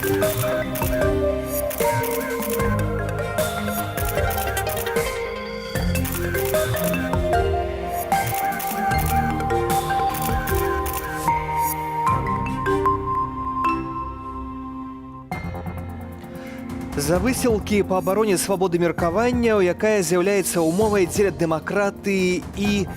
За высілкі па абароне свабоды меркавання, якая з'яўляецца умовай дзеля дэмакратыі і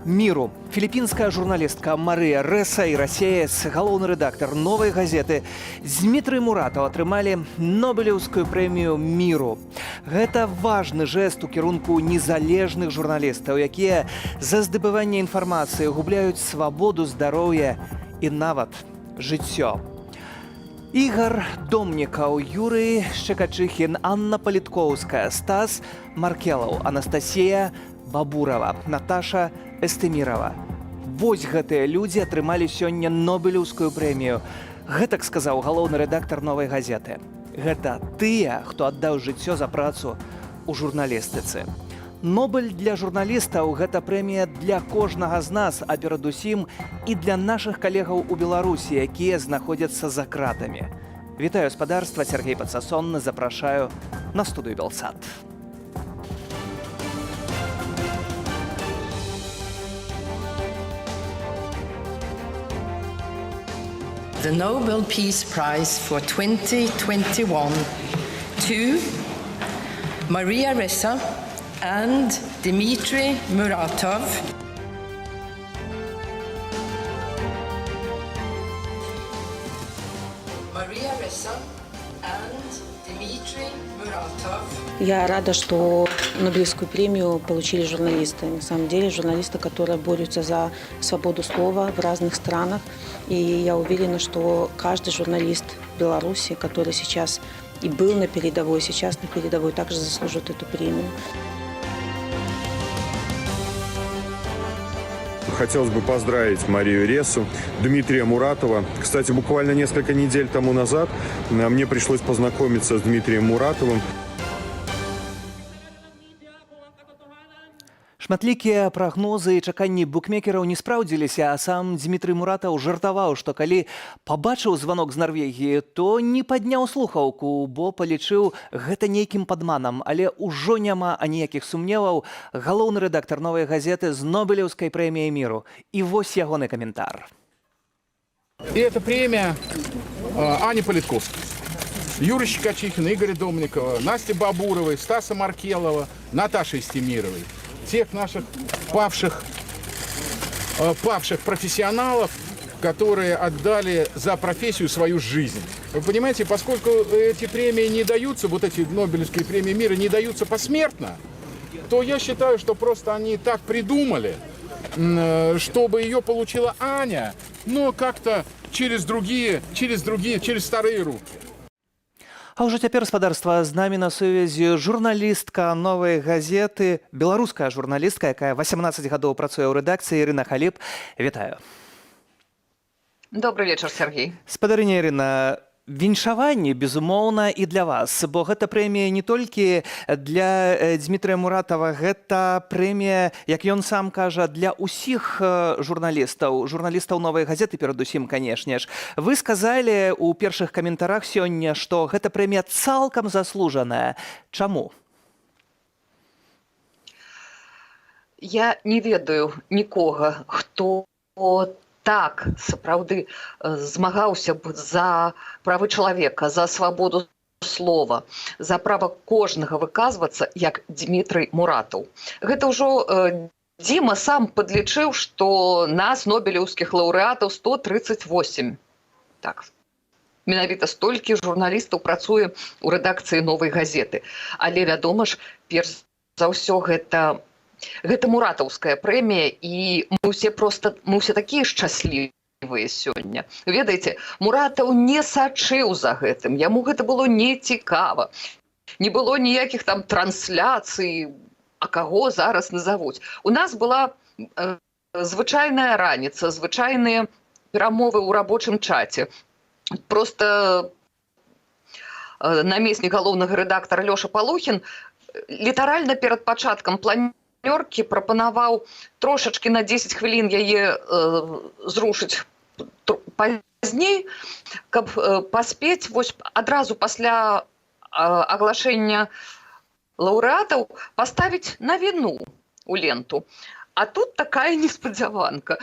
міру. Філіппінская журналістка Марыя Рэса і расеец, галоўны рэдактар «Новай газеты» Дмітрый Муратаў атрымалі Нобелеўскую прэмію міру. Гэта важны жэст у кірунку незалежных журналістаў, якія за здабыванне інфармацыі губляюць свабоду, здароўе і нават жыццё. Ігор Домнікаў, Юрый Шчекачыхін, Анна Паліткоўская, Стас Маркелаў, Анастасія Бабурова, Наташа Эстэмірова. Вось гэтыя людзі атрымалі сёння Нобелеўскую прэмію. Гэтак сказаў галоўны рэдактар «Новай газеты». Гэта тыя, хто аддаў жыццё за працу ў журналістыцы. Нобель для журналістаў – гэта прэмія для кожнага з нас, а перадусім і для нашых калегаў у Беларусі, якія знаходзяцца за кратамі. Вітаю гаспадарства, Сергей Пацасонны, запрашаю на студыю «Белсат». The Nobel Peace Prize for 2021 to Maria Ressa and Dmitry Muratov. Maria Ressa and Dmitry Muratov. Я рада, что Нобелевскую премию получили журналисты. На самом деле журналисты, которые борются за свободу слова в разных странах. И я уверена, что каждый журналист в Беларуси, который сейчас и был на передовой, сейчас на передовой, также заслужит эту премию. Хотелось бы поздравить Марию Рессу, Дмитрия Муратова. Кстати, буквально несколько недель тому назад мне пришлось познакомиться с Дмитрием Муратовым. Шматлікія прагнозы і чаканні букмекераў не спраўдзіліся, а сам Дмітрый Муратаў жартаваў, што калі пабачыў званок з Нарвегіі, то не падняў слухаўку, бо палічыў гэта нейкім падманам. Але ўжо няма аніякіх сумневаў. Галоўны рэдактар «Новай газеты» з Нобелеўскай прэміяй міру. І вось ягоны каментар. И это премия Ани Политковской, Юры Щекочихина, Игоря Домникова, Насти Бабуровой, Стаса Маркелова, Наташи Эстемировой. Тех наших павших профессионалов, которые отдали за профессию свою жизнь. Вы понимаете, поскольку эти премии не даются, вот эти Нобелевские премии мира не даются посмертно, то я считаю, что просто они так придумали, чтобы ее получила Аня, но как-то через старые руки. А ўжо цяпер, гаспадарства, з намі на сувязі журналістка «Новай газеты», беларуская журналістка, якая 18 гадоў працуе ў рэдакцыі, Ірына Халіп. Вітаю. Добрый вечер, Сергей. Спадарыня Ірына, віншаванне, безумоўна, і для вас, бо гэта прэмія не толькі для Дмітрыя Муратава, гэта прэмія, як ён сам кажа, для ўсіх журналістаў «Новай газеты», перадусім, канешне ж. Вы сказалі ў першых каментарах сёння, што гэта прэмія цалкам заслужаная. Чаму? Я не ведаю нікога, хто так сапраўды змагаўся б за правы чалавека, за свабоду слова, за права кожнага выказвацца, як Дмітрый Муратаў. Гэта ўжо Дзіма сам падлічыў, што нас, нобелеўскіх лаўрэатаў, 138. Так, менавіта столькі журналістаў працуе ў рэдакцыі «Новай газеты». Але, вядома ж, перш за ўсё гэта муратаўская прэмія, і мы ўсе такія шчаслівыя сёння. Ведаеце, Муратаў не сачыў за гэтым, яму гэта было не цікава. Не было ніякіх там трансляцый, а каго зараз назавуць. У нас была звычайная раніца, звычайныя перамовы ў рабочым чаце. Просто намеснік галоўнага рэдактара Лёша Палухін літаральна перад пачаткам прапанаваў трошачкі на 10 хвілін яе зрушыць пазней, каб паспець вось адразу пасля аглашэння лаўрэатаў паставіць навіну у ленту. А тут такая неспадзяванка.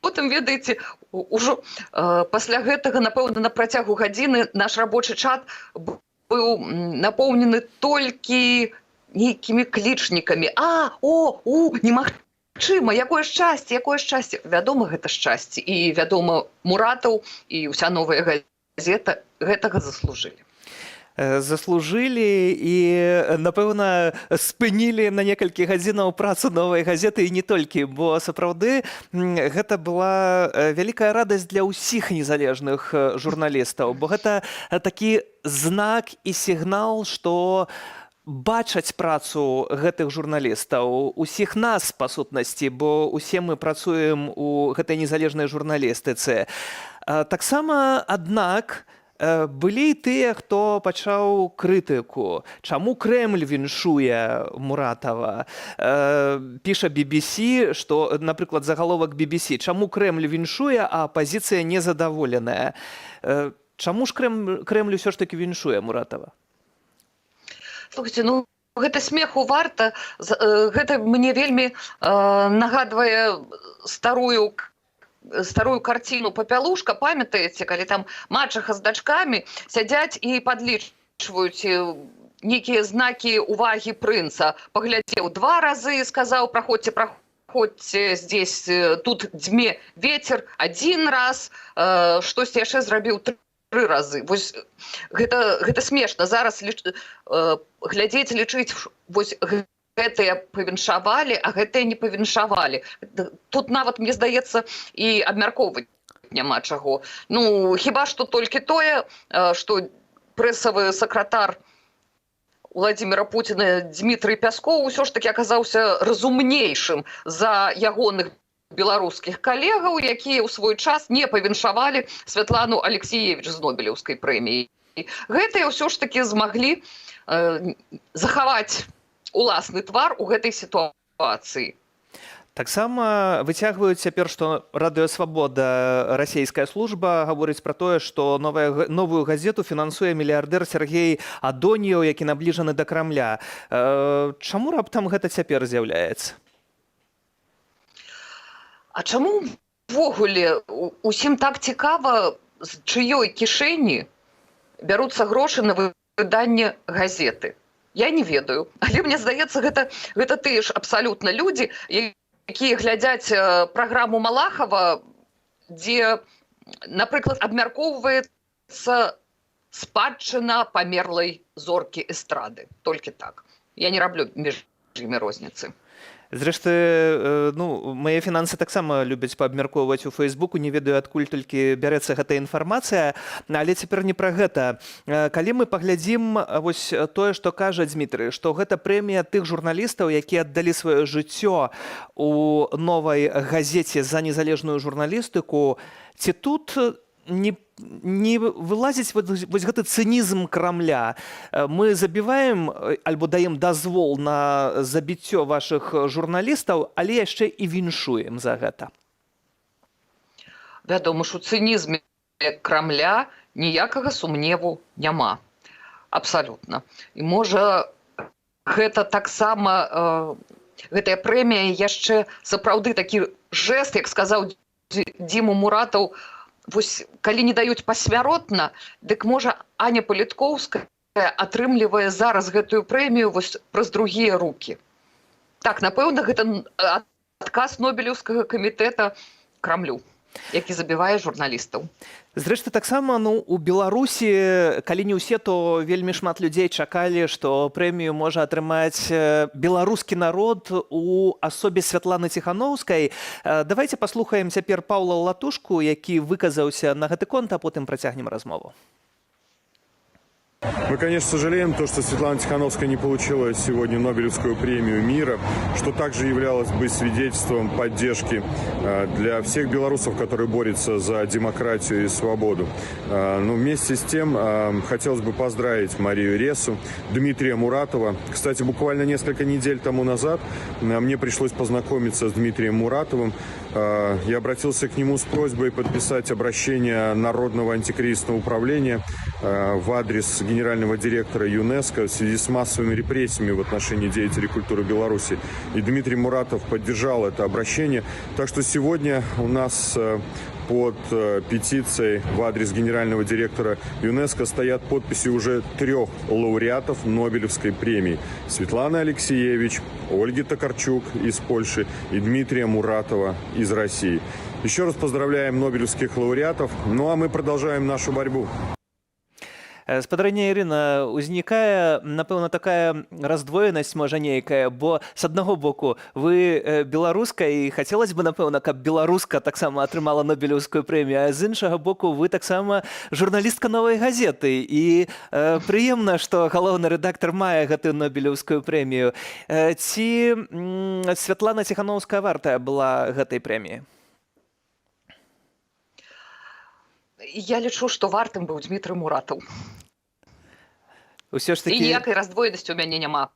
Потым, ведаеце, ужо пасля гэтага, напэўна, на працягу гадзіны наш рабочы чат быў напоўнены толькі нейкімі клічнікамі. Немагчыма, якое шчасце, якое шчасце. Вядома, гэта шчасце. І, вядома, Муратаў і ўся новая газета гэтага заслужылі. Заслужылі і, напэўна, спынілі на некалькі гадзінаў працу новай газеты і не толькі, бо сапраўды гэта была вялікая радасць для ўсіх незалежных журналістаў, бо гэта такі знак і сігнал, што бачаць працу гэтых журналістаў, усіх нас, па сутнасці, бо усе мы працуем у гэтай незалежнай журналістыцы. Таксама, аднак, былі і тыя, хто пачаў крытыку. Чаму Крэмль віншуе Муратава? Піша BBC, што, напрыклад, загаловак BBC. Чаму Крэмль віншуе, а апазіцыя незадаволеная? Чаму ж Крэмль усё ж такі віншуе Муратава? Слухайце, гэта смеху варта. Гэта мне вельмі нагадвае старую карціну «Папялушка», памятаеце, калі там мачаха з дачкамі сядзяць і падлічваюць нейкія знакі увагі прынца. Паглядзеў 2 разы, сказаў: праходзьце, здесь, тут дзьме вецер 1 раз, штосьці яшчэ зрабіў 3 разы. Вось гэта смешна. Зараз глядзець, лічыць, вось гэтыя павіншавалі, а гэтыя не павіншавалі. Тут нават, мне здаецца, і абмяркоўваць няма чаго. Хіба што толькі тое, што прэсавы сакратар Владзіміра Пуціна Дмітрый Пяскоў усё ж такі аказаўся разумнейшым за ягоных беларускіх калегаў, якія ў свой час не павіншавалі Святлану Алексіевіч з Нобелеўскай прэміяй. Гэтыя ўсё ж такі змаглі захаваць уласны твар у гэтай сітуацыі. Таксама выцягваюць цяпер, што Радыё Свабода, расійская служба, гаворыць пра тое, што новую газету фінансуе мільярдэр Сергей Адоніяў, які набліжаны да Крамля. Чаму раптам гэта цяпер з'яўляецца? А чаму ўвогуле усім так цікава, з чыёй кішэні бяруцца грошы на выданне газеты? Я не ведаю. Але мне здаецца, гэта тыя ж абсалютна людзі, якія глядзяць праграму Малахова, дзе, напрыклад, абмяркоўваецца спадчына памерлай зоркі эстрады. Толькі так. Я не раблю між імі розніцы. Зрэшты, мае фінансы таксама любяць паабмяркоўваць у Фейсбуку, не ведаю, адкуль толькі бярэцца гэтая інфармацыя, але цяпер не пра гэта. Калі мы паглядзім вось тое, што кажа Дмітрый, што гэта прэмія тых журналістаў, якія аддалі сваё жыццё у новай газеце за незалежную журналістыку, ці тут не вылазіць вось гэты цынізм Крамля? Мы забіваем альбо даем дазвол на забіццё вашых журналістаў, але яшчэ і віншуем за гэта. Вядома ж, у цынізме Крамля ніякага сумневу няма. Абсалютна. І можа гэта таксама, гэтая прэмія яшчэ сапраўды такі жэст, як сказаў Дзіма Муратаў, вось калі не даюць пасмяротна, дык можа Аня Паліткоўская атрымлівае зараз гэтую прэмію вось праз другія рукі. Так, напэўна, гэта адказ Нобелеўскага камітэта Крамлю, які забівае журналістаў. Зрэшты, таксама у Беларусі, калі не ўсе, то вельмі шмат людзей чакалі, што прэмію можа атрымаць беларускі народ у асобе Святланы Ціхановскай. Давайце паслухаем цяпер Паўла Латушку, які выказаўся на гэты конт, а потым працягнем размову. Мы, конечно, сожалеем, что Светлана Тихановская не получила сегодня Нобелевскую премию мира, что также являлось бы свидетельством поддержки для всех белорусов, которые борются за демократию и свободу. Но вместе с тем хотелось бы поздравить Марию Ресу, Дмитрия Муратова. Кстати, буквально несколько недель тому назад мне пришлось познакомиться с Дмитрием Муратовым. Я обратился к нему с просьбой подписать обращение Народного антикризисного управления в адрес генерального директора ЮНЕСКО в связи с массовыми репрессиями в отношении деятелей культуры Беларуси. И Дмитрий Муратов поддержал это обращение. Так что сегодня у нас под петицией в адрес генерального директора ЮНЕСКО стоят подписи уже 3 лауреатов Нобелевской премии. Светланы Алексеевич, Ольги Токарчук из Польши и Дмитрия Муратова из России. Еще раз поздравляем нобелевских лауреатов, ну а мы продолжаем нашу борьбу. Спадарня Ірына, узнікае, напэўна, такая раздвоенасць, можа, нейкая, бо з аднаго боку вы беларуска, і хацелось бы, напэўна, каб беларуска таксама атрымала Нобелеўскую прэмію, а з іншага боку вы таксама журналістка «Новай газеты». І прыемна, што галоўны рэдактар мае гэтую Нобелеўскую прэмію. Ці Святлана Ціхановская вартая была гэтай прэміі? Я лічу, што вартым быў Дмітрый Муратаў. Усё ж І такі ніякай раздвоенасці ў мяне няма.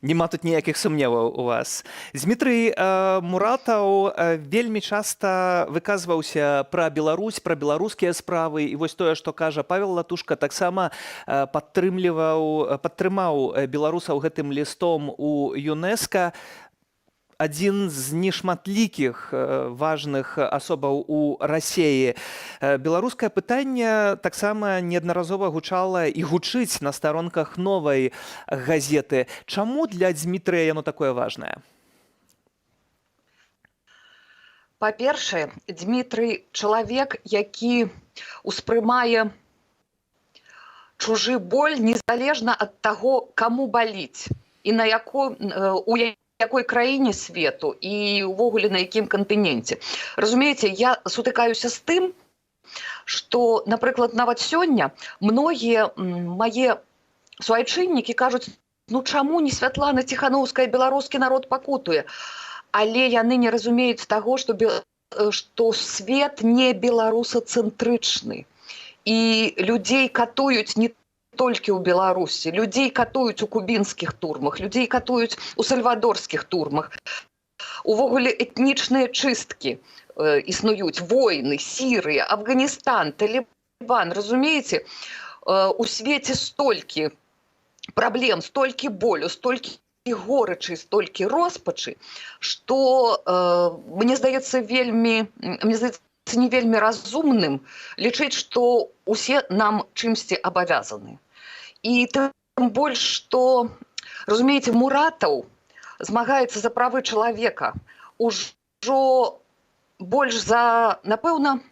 няма тут ніякіх сумневаў у вас. Дмітрый Муратаў вельмі часта выказваўся пра Беларусь, пра беларускія справы, і вось тое, што кажа Павел Латушка, таксама падтрымаў беларусаў гэтым лістом у ЮНЕСКО. Адзін з нешматлікіх важных асобаў у Расіі. Беларускае пытанне таксама неаднаразова гучала і гучыць на старонках «Новай газеты». Чаму для Дмітрыя яно такое важнае? Па-першае, Дмітрый чалавек, які успрымае чужы боль незалежна ад таго, каму баліць і на у якой краіне свету і ўвогуле на якім кантыненце. Разумееце, я сутыкаюся з тым, што, напрыклад, нават сёння многія мае суайчыннікі кажуць, ну чаму не Святлана Ціхановская, беларускі народ пакутуе? Але яны не разумеюць таго, што свет не беларусацэнтрычны. І людзей катуюць не толькі ў Беларусі. Людзей катуюць у кубінскіх турмах, людзей катуюць у сальвадорскіх турмах. Увогуле этнічныя чысткі існуюць, войны, Сірыя, Афганістан, Талібан. Разумееце, у свеце столькі праблем, столькі болю, столькі горычы, столькі роспачы, што мне здаецца не вельмі разумным лічыць, што усе нам чымсьці абавязаны. І тым больш, што, разумееце, Муратаў змагаецца за правы чалавека ўжо больш за, напэўна,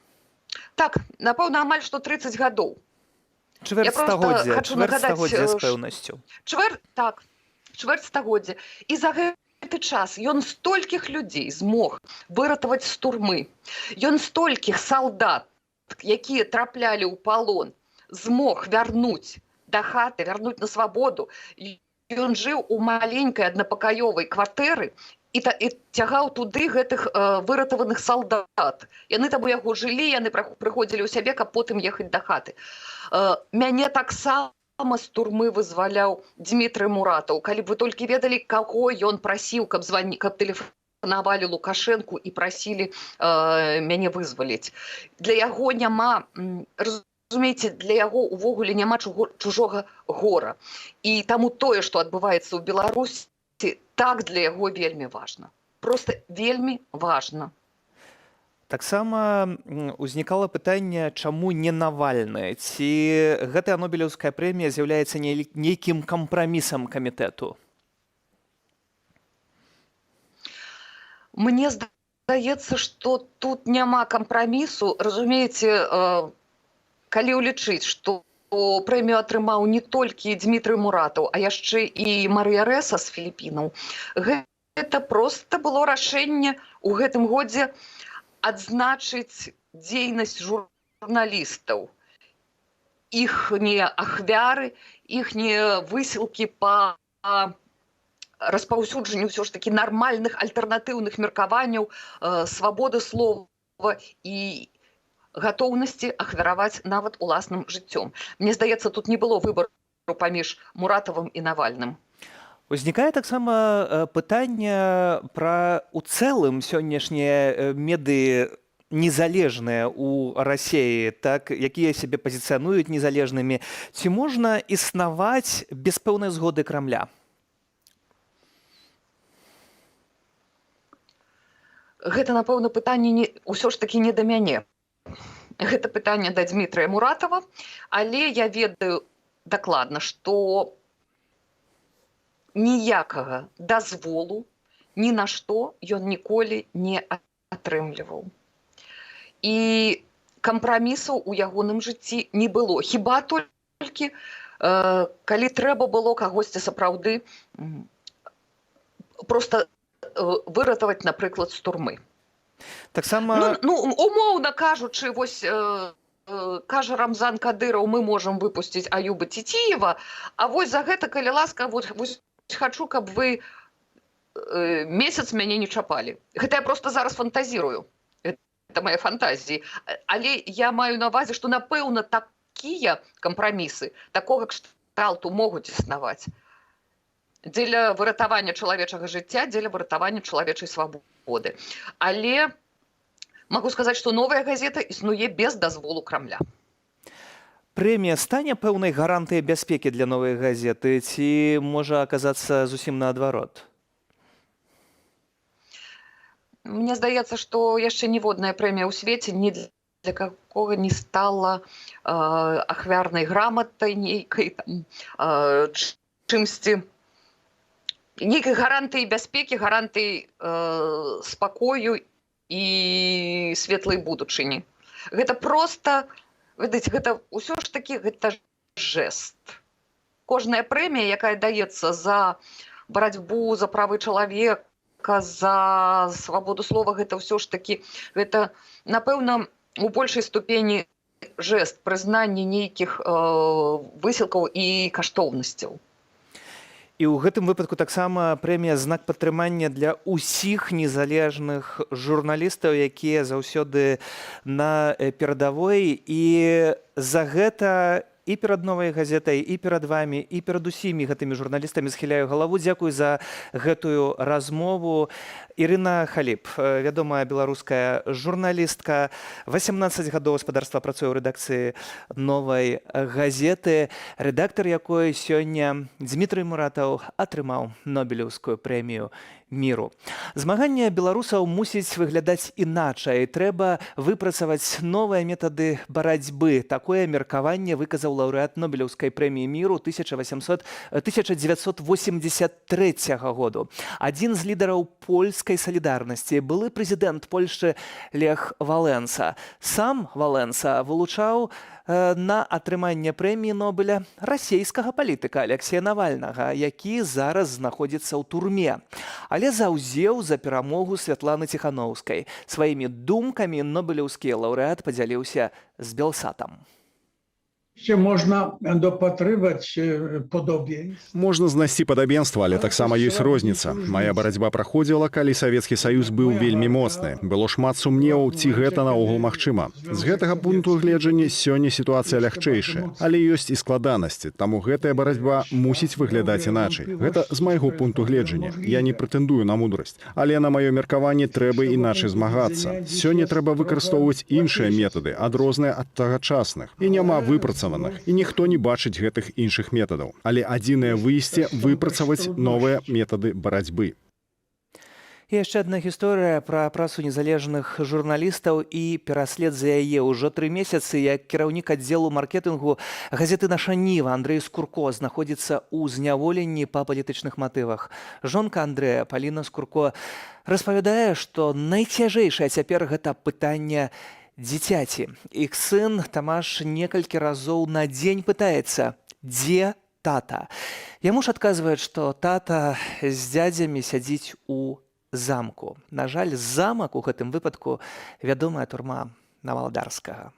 амаль што 30 гадоў. Чвэрць стагоддзя з пэўнасцю. Чвэрць стагоддзя. І за гэты час ён столькіх людзей змог выратаваць з турмы. Ён столькіх салдат, якія траплялі ў палон, змог вярнуць да хаты, вярнуць на свабоду. Ён жыў у маленькай аднапакаёвай кватэры і цягаў туды гэтых выратаваных салдат. Яны там у яго жылі, яны прыходзілі ў сябе, каб потым ехаць да хаты. Мяне таксама з турмы вызваляў Дмітрый Муратаў. Калі б вы толькі ведалі, каго ён прасіў, каб тэлефанавалі Лукашэнку і прасілі мяне вызваліць. Для яго няма, разумееце, для яго ўвогуле няма чужога гора. І таму тое, што адбываецца ў Беларусі, так для яго вельмі важна. Проста вельмі важна. Таксама узнікала пытанне, чаму не Навальны? Ці гэтая Нобелеўская прэмія з'яўляецца нейкім кампрамісам камітэту? Мне здаецца, што тут няма кампрамісу. Разумееце, калі ўлічыць, што прэмію атрымаў не толькі Дмітрый Муратаў, а яшчэ і Марыя Рэса з Філіпінаў, гэта проста было рашэнне ў гэтым годзе адзначыць дзейнасць журналістаў, іхнія ахвяры, іхнія высілкі па распаўсюджанню ўсё ж такі нармальных альтэрнатыўных меркаванняў, свабоды слова і гатоўнасці ахвяраваць нават уласным жыццём. Мне здаецца, тут не было выбару паміж Муратавым і Навальным. Узнікае таксама пытанне пра у цэлым сённяшнія медыі незалежныя ў Расіі, так, якія сябе пазіцыянуюць незалежнымі. Ці можна існаваць без пэўнай згоды Крамля? Гэта, напэўна, пытанне ўсё ж такі не да мяне. Гэта пытанне да Дмітрыя Муратава, але я ведаю дакладна, што ніякага дазволу ні на што ён ніколі не атрымліваў. І кампрамісаў у ягоным жыцці не было. Хіба толькі, калі трэба было кагосьці сапраўды проста выратаваць, напрыклад, з турмы. Таксама... Умоўна кажучы, вось кажа Рамзан Кадыраў, мы можам выпусціць Аюба Цітіева, а вось за гэта, калі ласка, вось хачу, каб вы месяц мяне не чапалі. Гэта я проста зараз фантазірую. Гэта мае фантазіі. Але я маю на ўвазе, што, напэўна, такія кампрамісы такога кшталту могуць існаваць. Дзеля выратавання чалавечага жыцця, дзеля выратавання чалавечай свабоды. Але магу сказаць, што новая газета існуе без дазволу Крамля. Прэмія стане пэўнай гарантыяй бяспекі для новай газеты ці можа аказацца зусім наадварот? Мне здаецца, што яшчэ ніводная прэмія ў свеце ні для какога не стала ахвярнай граматай, нейкай чымсьці, нейкай гарантыі бяспекі, гарантыі спакою і светлай будучыні. Гэта проста, ведаеце, гэта ўсё ж такі гэта жэст. Кожная прэмія, якая даецца за барацьбу за правы чалавека, за свабоду слова, гэта ўсё ж такі, гэта, напэўна, у большай ступені жэст прызнання нейкіх высілкаў і каштоўнасцяў. І ў гэтым выпадку таксама прэмія знак падтрымання для ўсіх незалежных журналістаў, якія заўсёды на перадавой. І за гэта і перад новай газетай, і перад вамі, і перад усімі гэтымі журналістамі схіляю галаву. Дзякуй за гэтую размову. Ірына Халіп, вядомая беларуская журналістка, 18 гадоў гаспадарства працуе ў рэдакцыі новай газеты, рэдактар якой сёння Дмітрый Муратаў атрымаў Нобелеўскую прэмію міру. Змаганне беларусаў мусіць выглядаць іначай. Трэба выпрацаваць новыя метады барацьбы. Такое меркаванне выказаў лаўрэат Нобелеўскай прэміі міру 1983 году. Адзін з лідараў польскай салідарнасці, былы прэзідэнт Польшчы Лех Валенса. Сам Валенса вылучаў на атрыманне прэміі Нобеля расійскага палітыка Алексея Навальнага, які зараз знаходзіцца ў турме. Але заўзеў за перамогу Святланы Ціханаўскай. Сваімі думкамі нобелеўскі лаўрэат падзяліўся з Белсатам. Можна допатрываць падобенства. Можна знайсці падабенства, але таксама ёсць розніца. Мая барацьба праходзіла, калі Савецкі Саюз быў вельмі моцны. Было шмат сумневаў, ці гэта наогул магчыма. З гэтага пункту гледжання сёння сітуацыя лягчэйшая. Але ёсць і складанасці, таму гэтая барацьба мусіць выглядаць іначай. Гэта з майго пункту гледжання. Я не прэтэндую на мудрасць. Але на маё меркаванне трэба іначай змагацца. Сёння трэба выкарыстоўваць іншыя метады, адрозныя ад тагачасных. І няма выпрацаваных. І ніхто не бачыць гэтых іншых метадаў. Але адзінае выйсце – выпрацаваць новыя метады барацьбы. І яшчэ адна гісторыя пра працу незалежных журналістаў і пераслед за яе. Ужо 3 месяцы, як кіраўнік аддзелу маркетынгу газеты «Наша Ніва» Андрэй Скурко знаходзіцца ў зняволенні па палітычных матывах. Жонка Андрэя, Паліна Скурко, распавядае, што найцяжэйшае цяпер гэта пытанне дзіцяці. Іх сын Тамаш некалькі разоў на дзень пытаецца, дзе тата. Яму ж адказваюць, што тата з дзядзямі сядзіць у замку. На жаль, замак у гэтым выпадку вядомая турма Навалдарскага.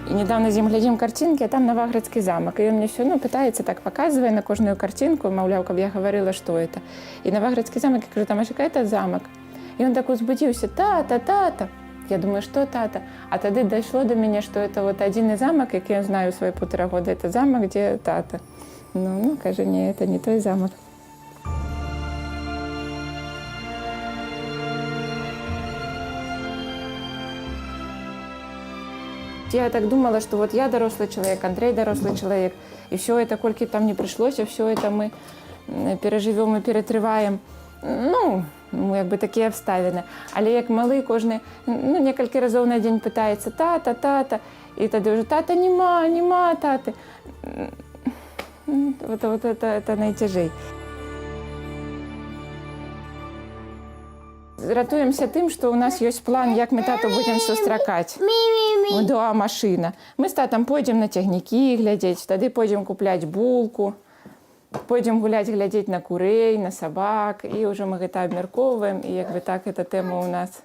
И недавно зим глядим картинки, а там Новоградский замок. И он мне все пытается, так показывая на каждую картинку, мовляв, как я говорила, что это. И Новоградский замок, я говорю, Тамаш, какой это замок? И он так возбудился, тата. Я думаю, што тата? А тады дайшло да мяне, што это вот адзіны замак, які я знаю свае 1,5 года, это замак, дзе тата. Ну, кажа, не, это не той замак. Я так думала, что вот я дорослый человек, Андрей дорослый человек, и все это, кольки там не пришлось, все это мы переживем и перетрываем. Ну, як бы такія абставіны. Але як малы кожны, ну, некалькі разоў на дзень пытаецца тата, тата, і тады ўжо тата няма таты. Вот это найцяжэй. Ратуемся тым, што ў нас ёсць план, як мы тату будзем сустракаць. Да, машына. Мы з татам пойдзем на цягнікі глядзець, тады пойдзем купляць булку, пойдзем гуляць, глядзець на курэй, на сабак, і ўжо мы гэта абмяркоўваем, і як бы так эта тэма ў нас.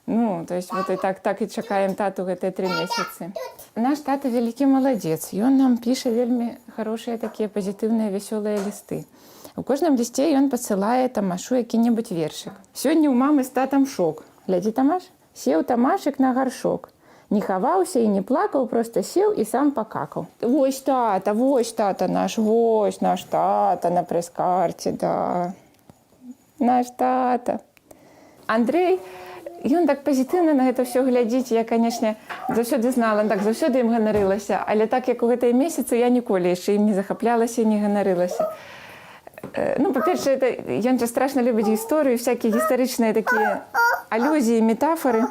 Ну, то есть вот і так і чакаем тату гэтыя 3 месяцы. Наш тата вялікі маладзец, ён нам піша вельмі хорошыя такія пазітыўныя, вясёлыя лісты. У кожным лісце ён пасылае Тамашу які-небудзь вершык. Сёння ў мамы з татам шок. Глядзі, Тамаш, сеў Тамашык на гаршок. Не хаваўся і не плакаў, проста сеў і сам пакакаў. Вось тата наш, вось наш тата на прэс-карце, да. Наш тата. Андрей, ён так пазітыўна на гэта ўсё глядзіць. Я, канешне, заўсёды знала, так заўсёды ім ганарылася, але так як у гэтыя месяцы я ніколі яшчэ ім не захаплялася і не ганарылася. Ну, па-першае, ён жа страшна любіць гісторыю, всякія гістарычныя такія алюзіі, метафоры.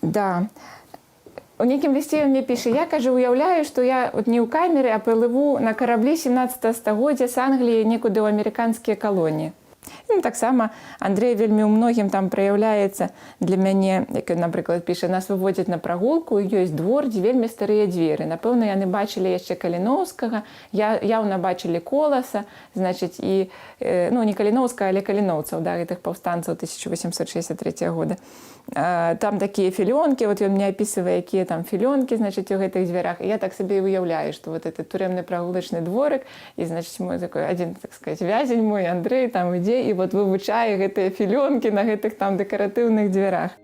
Да. У нейкім лісце ён мне піша, я, кажа, уяўляю, што я от не ў камеры, а плыву на караблі 17 стагоддзя з Англіі некуды ў амерыканскія калоніі. Ну, таксама Андрей вельмі ў многім там праяўляецца для мяне, як ён, напрыклад, піша, нас выводзяць на прагулку, ёсць двор, дзе вельмі старыя дзверы. Напэўна, яны бачылі яшчэ Каліноўскага, яўна бачылі Коласа, значыць, і, ну, не Каліноўскага, але каліноўцаў, да, гэтых паўстанцаў 1863 года. Там такія філёнкі, вот ён мне апісывае, якія там філёнкі, значыць, у гэтых дзвярах. І я так сабе уяўляю, што вот этот турэмны прагулачны дворык, і, значыць, мой такой адзін, так сказать, вязень мой, Андрей, там ідзе, і вот вывучае гэтыя філёнкі на гэтых там дэкаратыўных дзвярах.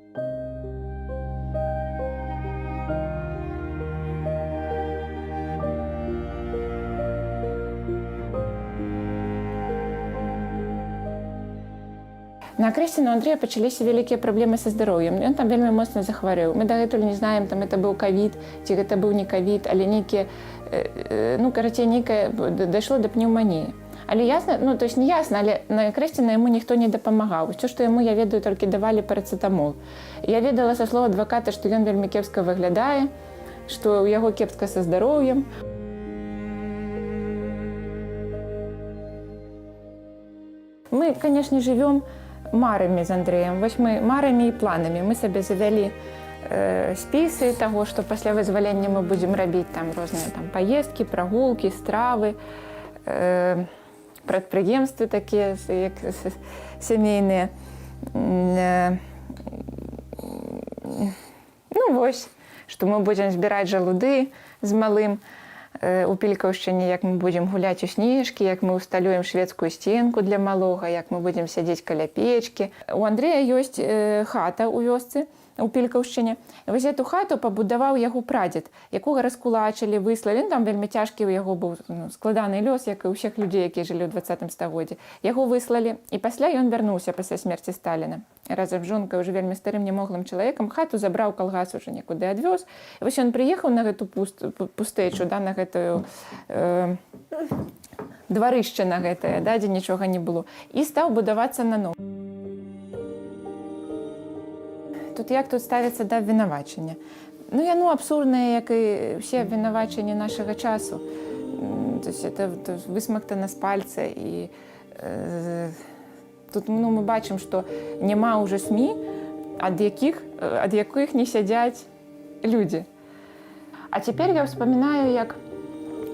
На Акрэсціна у Андрэя пачаліся вялікія праблемы са здароўем. Ён там вельмі моцна захварэў. Мы дагэтуль не знаем, там это быў ковід, ці гэта быў не ковід, але нейкія, ну, карацей, нейкае дайшло да пнеўманіі. Але ясна, ну, то есть не ясна, але на Акрэсціна яму ніхто не дапамагаў. Усё, што яму, я ведаю, толькі давалі парацетамол. Я ведала са слоў адваката, што ён вельмі кепска выглядае, што ў яго кепска са здароўем. Мы, канешне, жывём марамі з Андрэем. Вось мы марамі і планамі. Мы сабе завялі спісы таго, што пасля вызвалення мы будзем рабіць там розныя там паездкі, прагулкі, стравы, прадпрыемствы такія, як сямейныя. Ну вось, што мы будзем збіраць жалуды з малым у Пількаўшчыне, як мы будзем гуляць у снежкі, як мы ўсталюем шведскую сценку для малога, як мы будзем сядзець каля печкі. У Андрэя ёсць хата ў вёсцы у Пількаўшчыне. Вось эту хату пабудаваў яго прадзед, якога раскулачылі, выслалі. Там вельмі цяжкі ў яго быў складаны лёс, як і ўсіх людзей, якія жылі ў 20 стагоддзі. Яго выслалі, і пасля ён вярнуўся пасля смерці Сталіна. Разам з жонкай, уже вельмі старым немоглым чалавекам, хату забраў, калгас уже некуды адвёз. І вось ён прыехаў на гэту пустэчу, да, на гэтую дварышча на гэтае, да, дзе нічога не было, і стаў будавацца наново. Тут як тут ставіцца да абвінавачання? Ну, яно абсурднае, як і ўсе абвінавачанні нашага часу. То есть это высмактана з пальца, і тут, ну, мы бачым, што няма ўжо СМІ, ад якіх не сядзяць людзі. А цяпер я ўспамінаю, як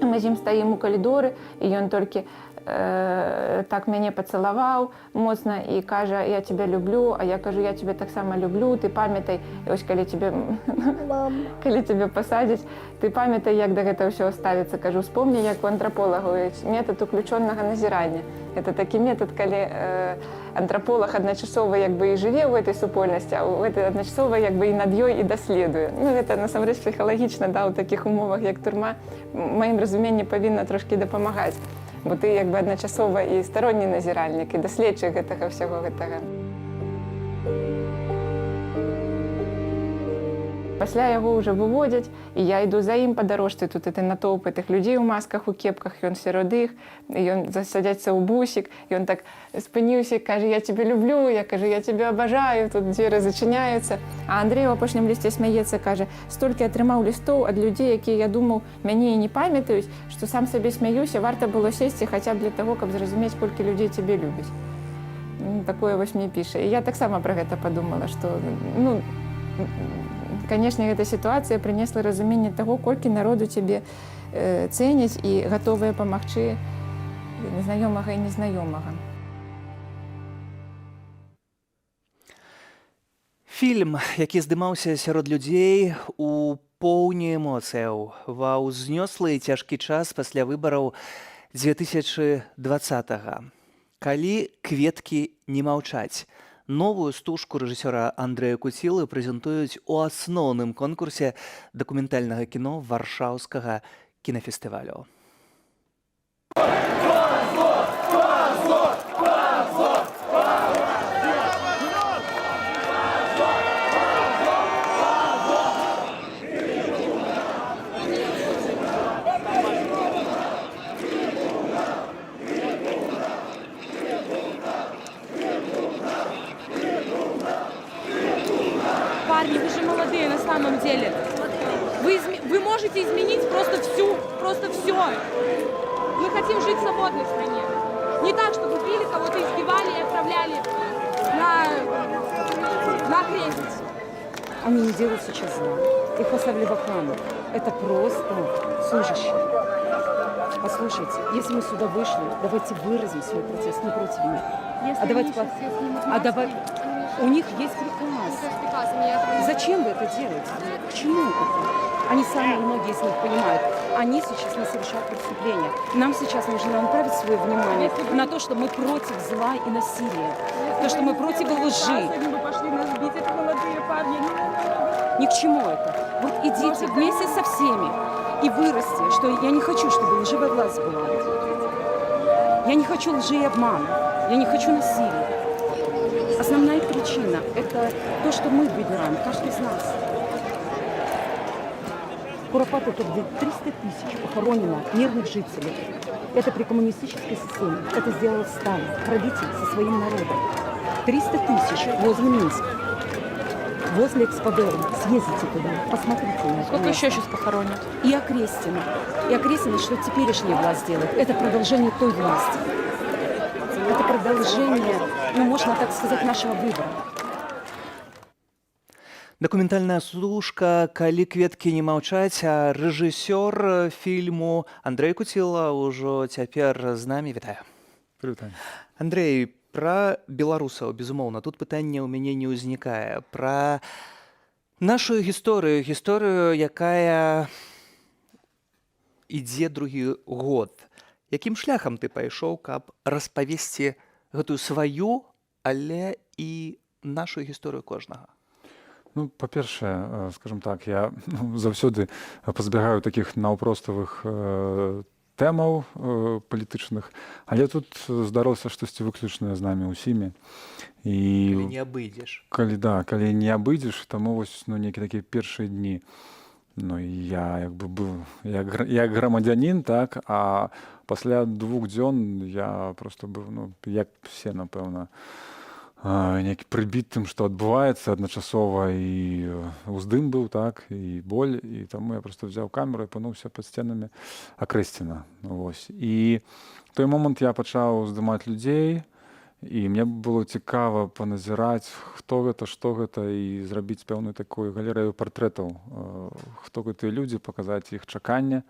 мы з ім стаім у калідоры, і ён толькі так мяне пацалаваў моцна і кажа, я тебя люблю, а я кажу, я тебе таксама люблю, ты памятай, і ось калі тебе пасадзяць, ты памятай, як да гэта ўсё ставіцца. Кажу, вспомни, як у антраполагаў метад уключонага назірання. Это такі метад, калі антраполаг адначасова як бы і жыве ў гэтай супольнасці, а гэта адначасова як бы і над ёй і даследуе. Ну, гэта насамрэч псіхалагічна, да, у такіх умовах, як турма, у маім разуменні павінна трошкі дапамагаць. Бо ты як бы адначасова і старонні назіральнік, і даследчык гэтага ўсяго гэтага. Пасля яго ўжо выводзяць, і я іду за ім па дарожцы. Тут это натоўп тых людзей у масках, у кепках, ён сярод іх, ён засадзяцца ў бусік, ён так спыніўся і кажа, я тебе люблю, я кажу, я тебе абажаю, тут дзверы зачыняюцца. А Андрэй у апошнім лісце смяецца, кажа, столькі атрымаў лістоў ад людзей, якія, я думаў, мяне і не памятаюць, што сам сабе смяюся, варта было сесці хаця б для таго, каб зразумець, колькі людзей цябе любяць. Такое вось мне піша. І я таксама пра гэта падумала, што, ну, канешне, гэта сітуацыя прынесла разуменне таго, колькі народу цябе цэняць і гатовыя памагчы незнаёмага і незнаёмага. Фільм, які здымаўся сярод людзей у поўні эмоцыяў ва ўзнёслы і цяжкі час пасля выбараў 2020-го. «Калі кветкі не маўчаць». Новую стужку рэжысёра Андрэя Куцілы прэзентуюць у асноўным конкурсе дакументальнага кіно варшаўскага кінафестывалю. Парни, вы же молодые на самом деле. Вы можете изменить просто все. Мы хотим жить в свободной стране. Не так, чтобы били, кого-то избивали и отправляли на крестниц. Они не делают сейчас зла. Их поставили в охрану. Это просто служащие. Послушайте, если мы сюда вышли, давайте выразим свой протест не против них. У них есть приказ. Зачем вы это делаете? К чему это? Они сами, многие из них понимают, они сейчас не совершают преступления. Нам сейчас нужно направить свое внимание на то, что мы против зла и насилия. То, что мы против лжи. Ни к чему это. Вот идите вместе со всеми и вырасти, что я не хочу, чтобы лживая власть была. Я не хочу лжи и обмана. Я не хочу насилия. Основная причина – это то, что мы выбираем, каждый из нас. Куропаты тут 300 тысяч похоронено мирных жителей. Это при коммунистической системе. Это сделал Сталин, правитель со своим народом. 300 тысяч возле Минска, возле Эксподера. Съездите туда, посмотрите на это. Сколько еще сейчас похоронят? И Окрестина. И Окрестина, что теперешняя власть делает, это продолжение той власти. Это продолжение, ну, можно так сказать, нашего выбора. Дакументальная стужка «Калі кветкі не маўчаць», а рэжысёр фільму Андрэй Куціла ўжо цяпер з намі. Вітаю. Прывітанне. Андрэй, пра беларусаў, безумоўна, тут пытанне ў мяне не ўзнікае. Пра нашу гісторыю, якая ідзе другі год. Якім шляхам ты пайшоў, каб распавесці гэтую сваю, але і нашу гісторыю кожнага? Ну, па-першае, скажем так, я заўсёды пазбягаю такіх наўпроставых тэмаў палітычных, але тут здарылася штосьці выключнае з намі ўсімі. Калі не абыдзеш. Калі не абыдзеш, таму вось нейкія такія першыя дні. Ну, я як бы быў як грамадзянін, так, а пасля 2 дзён я просто быў, як все, напэўна, неякі прыбітым, што адбываецца адначасова, і ўздым быў, так, і боль, і таму я просто взяў камеру і пануўся пад сценамі Акрэсціна. І в той момант я пачаў здымаць людзей, і мне было цікава паназіраць, хто гэта, што гэта, і зрабіць пэўную такую галерэю партрэтаў, хто гэтыя людзі, паказаць іх чаканне,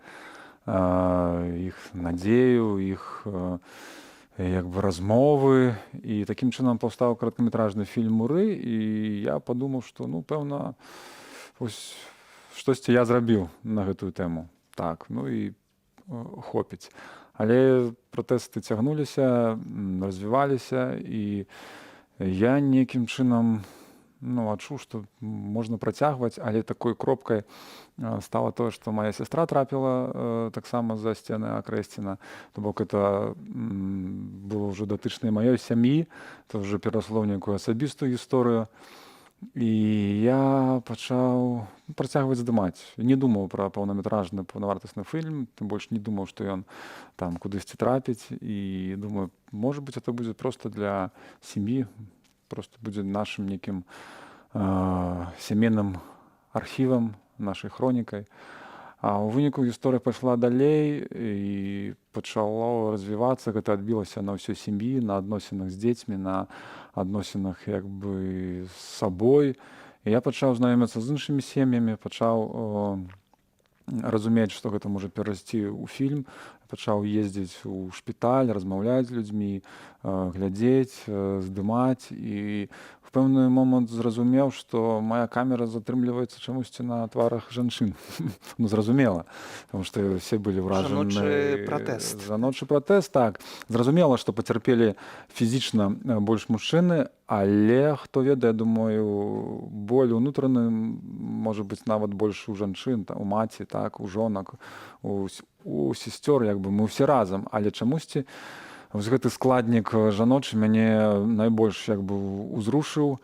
іх надзею, іх як бы размовы, і такім чынам паўстаў кароткаметражны фільм «Муры», і я падумаў, што ну пэўна вось штосьці я зрабіў на гэтую тэму. Так, ну і хопіць. Але пратэсты цягнуліся, развіваліся, і я нейкім чынам адчуў, што можна працягваць, але такой кропкай стала тое, што моя сястра трапіла таксама за сцены Акрэсціна. То бок это было ўжо датычнай маёй сям'і, то ўжо перасло ў нейкую асабістую гісторыю. І я пачаў працягваць здымаць. Не думаў пра паўнаметражны паўнавартасны фільм, тым больш не думаў, што ён там кудысьці трапіць. І думаю, можа быць, это будзе проста для сям'і, просто будзе нашым нейкім сямейным архівам, нашай хронікай. А ў выніку гісторыя пайшла далей і пачало развівацца. Гэта адбілася на ўсёй сям'і, на адносінах з дзецьмі, на адносінах як бы з сабой. І я пачаў знаёміцца з іншымі сем'ямі, пачаў разумець, што гэта можа перарасці ў фільм, пачаў ездзіць у шпіталь, размаўляць з людзьмі, глядзець, здымаць. І в пэўны момант зразумеў, што моя камера затрымліваецца чамусьці на тварах жанчын. Ну, зразумела, потому што все былі ўражаны. Жаночы пратэст. Жаночы пратэст, так. Зразумела, што пацярпелі фізічна больш мужчыны, але, хто ведае, думаю, боль унутраны можа быць нават больш у жанчын, у маці, так, у жонак, у сестёр, як бы мы ўсе разам. Але чамусьці вось гэты складнік жаночы мяне найбольш як бы узрушыў,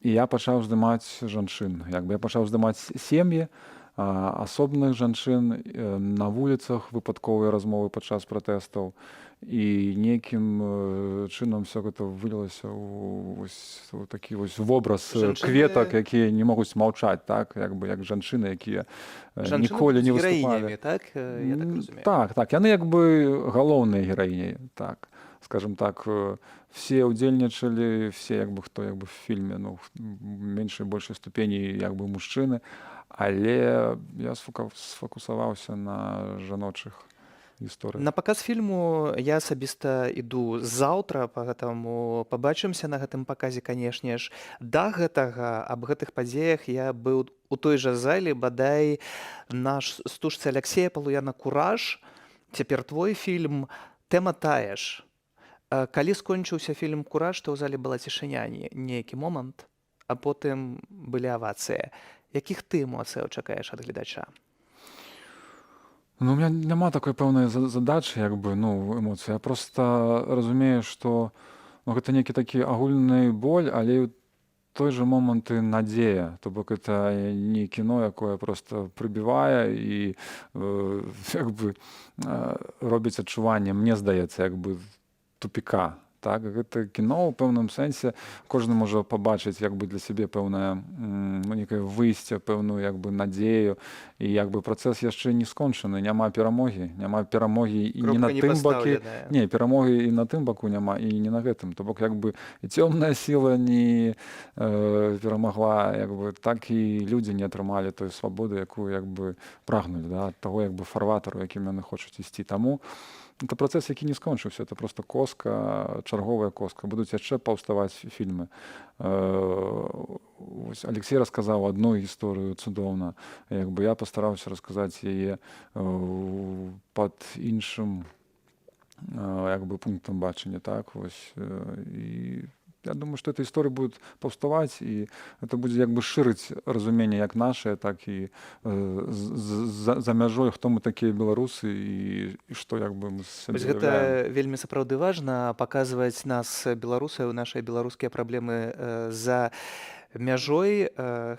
і я пачаў здымаць жанчын. Як бы я пачаў здымаць сем'і, асобных жанчын, на вуліцах выпадковыя размовы падчас пратэстаў. І нейкім чынам все гэта вылілася ў такі вобраз кветак, якія не могуць маўчаць, так, як бы як жанчыны, якія ніколі не выступалі. Так, я так разумею. Так, яны як бы галоўныя гераіні, так, скажем так, все удзельнічалі, все як бы хто як бы в фільме, ну, меншай большай ступені як бы мужчыны, але я сфокусаваўся на жаночых гісторыях. На паказ фільму я асабіста іду заўтра, пагэтаму пабачымся на гэтым паказе, канешне ж. Да гэтага, аб гэтых падзеях я быў у той жа зале, бадай на стужцы Аляксея Палуяна «Кураж». Цяпер твой фільм, тэма тая ж. Калі скончыўся фільм «Кураж», то ў зале была цішыня нейкі момант, а потым былі авацыі. Якіх ты эмоцыяў чакаеш ад гледача? Ну, у меня няма такой пэўнай задачы, як бы, ну, эмоцыі. Я проста разумею, што гэта нейкі такі агульны боль, але ў той жа момант і надзея. То бок это не кіно, якое проста прыбівае і як бы робіць адчуванне, мне здаецца, як бы тупіка. Так, гэта кіно ў пэўным сэнсе кожны можа пабачыць як бы для сябе пэўнае нейкае выйсце, пэўную як бы надзею, і як бы працэс яшчэ не скончаны, няма перамогі і не на тым баку, не, перамогі і на тым баку няма, і не на гэтым. То бок як бы і цёмная сіла не перамагла, як бы так і людзі не атрымалі той свабоды, якую як бы прагнулі, да, ад таго як бы фарватару, якім яны хочуць ісці. Таму это працэс, які не скончыўся, это проста коска, чарговая коска. Будуць яшчэ паўставаць фільмы. Алексей расказаў адну гісторыю цудоўна. Як бы я пастараўся расказаць яе пад іншым як бы пунктам бачання, так, вось. І я думаю, што эта гісторыя будзе паўставаць, і это будзе як бы шырыць разуменне як нашае, так і за мяжой, хто мы такія беларусы і што як бы мы сабе уяўляем. Гэта вельмі сапраўды важна, паказваць нас, беларусаў, нашыя беларускія праблемы за мяжой,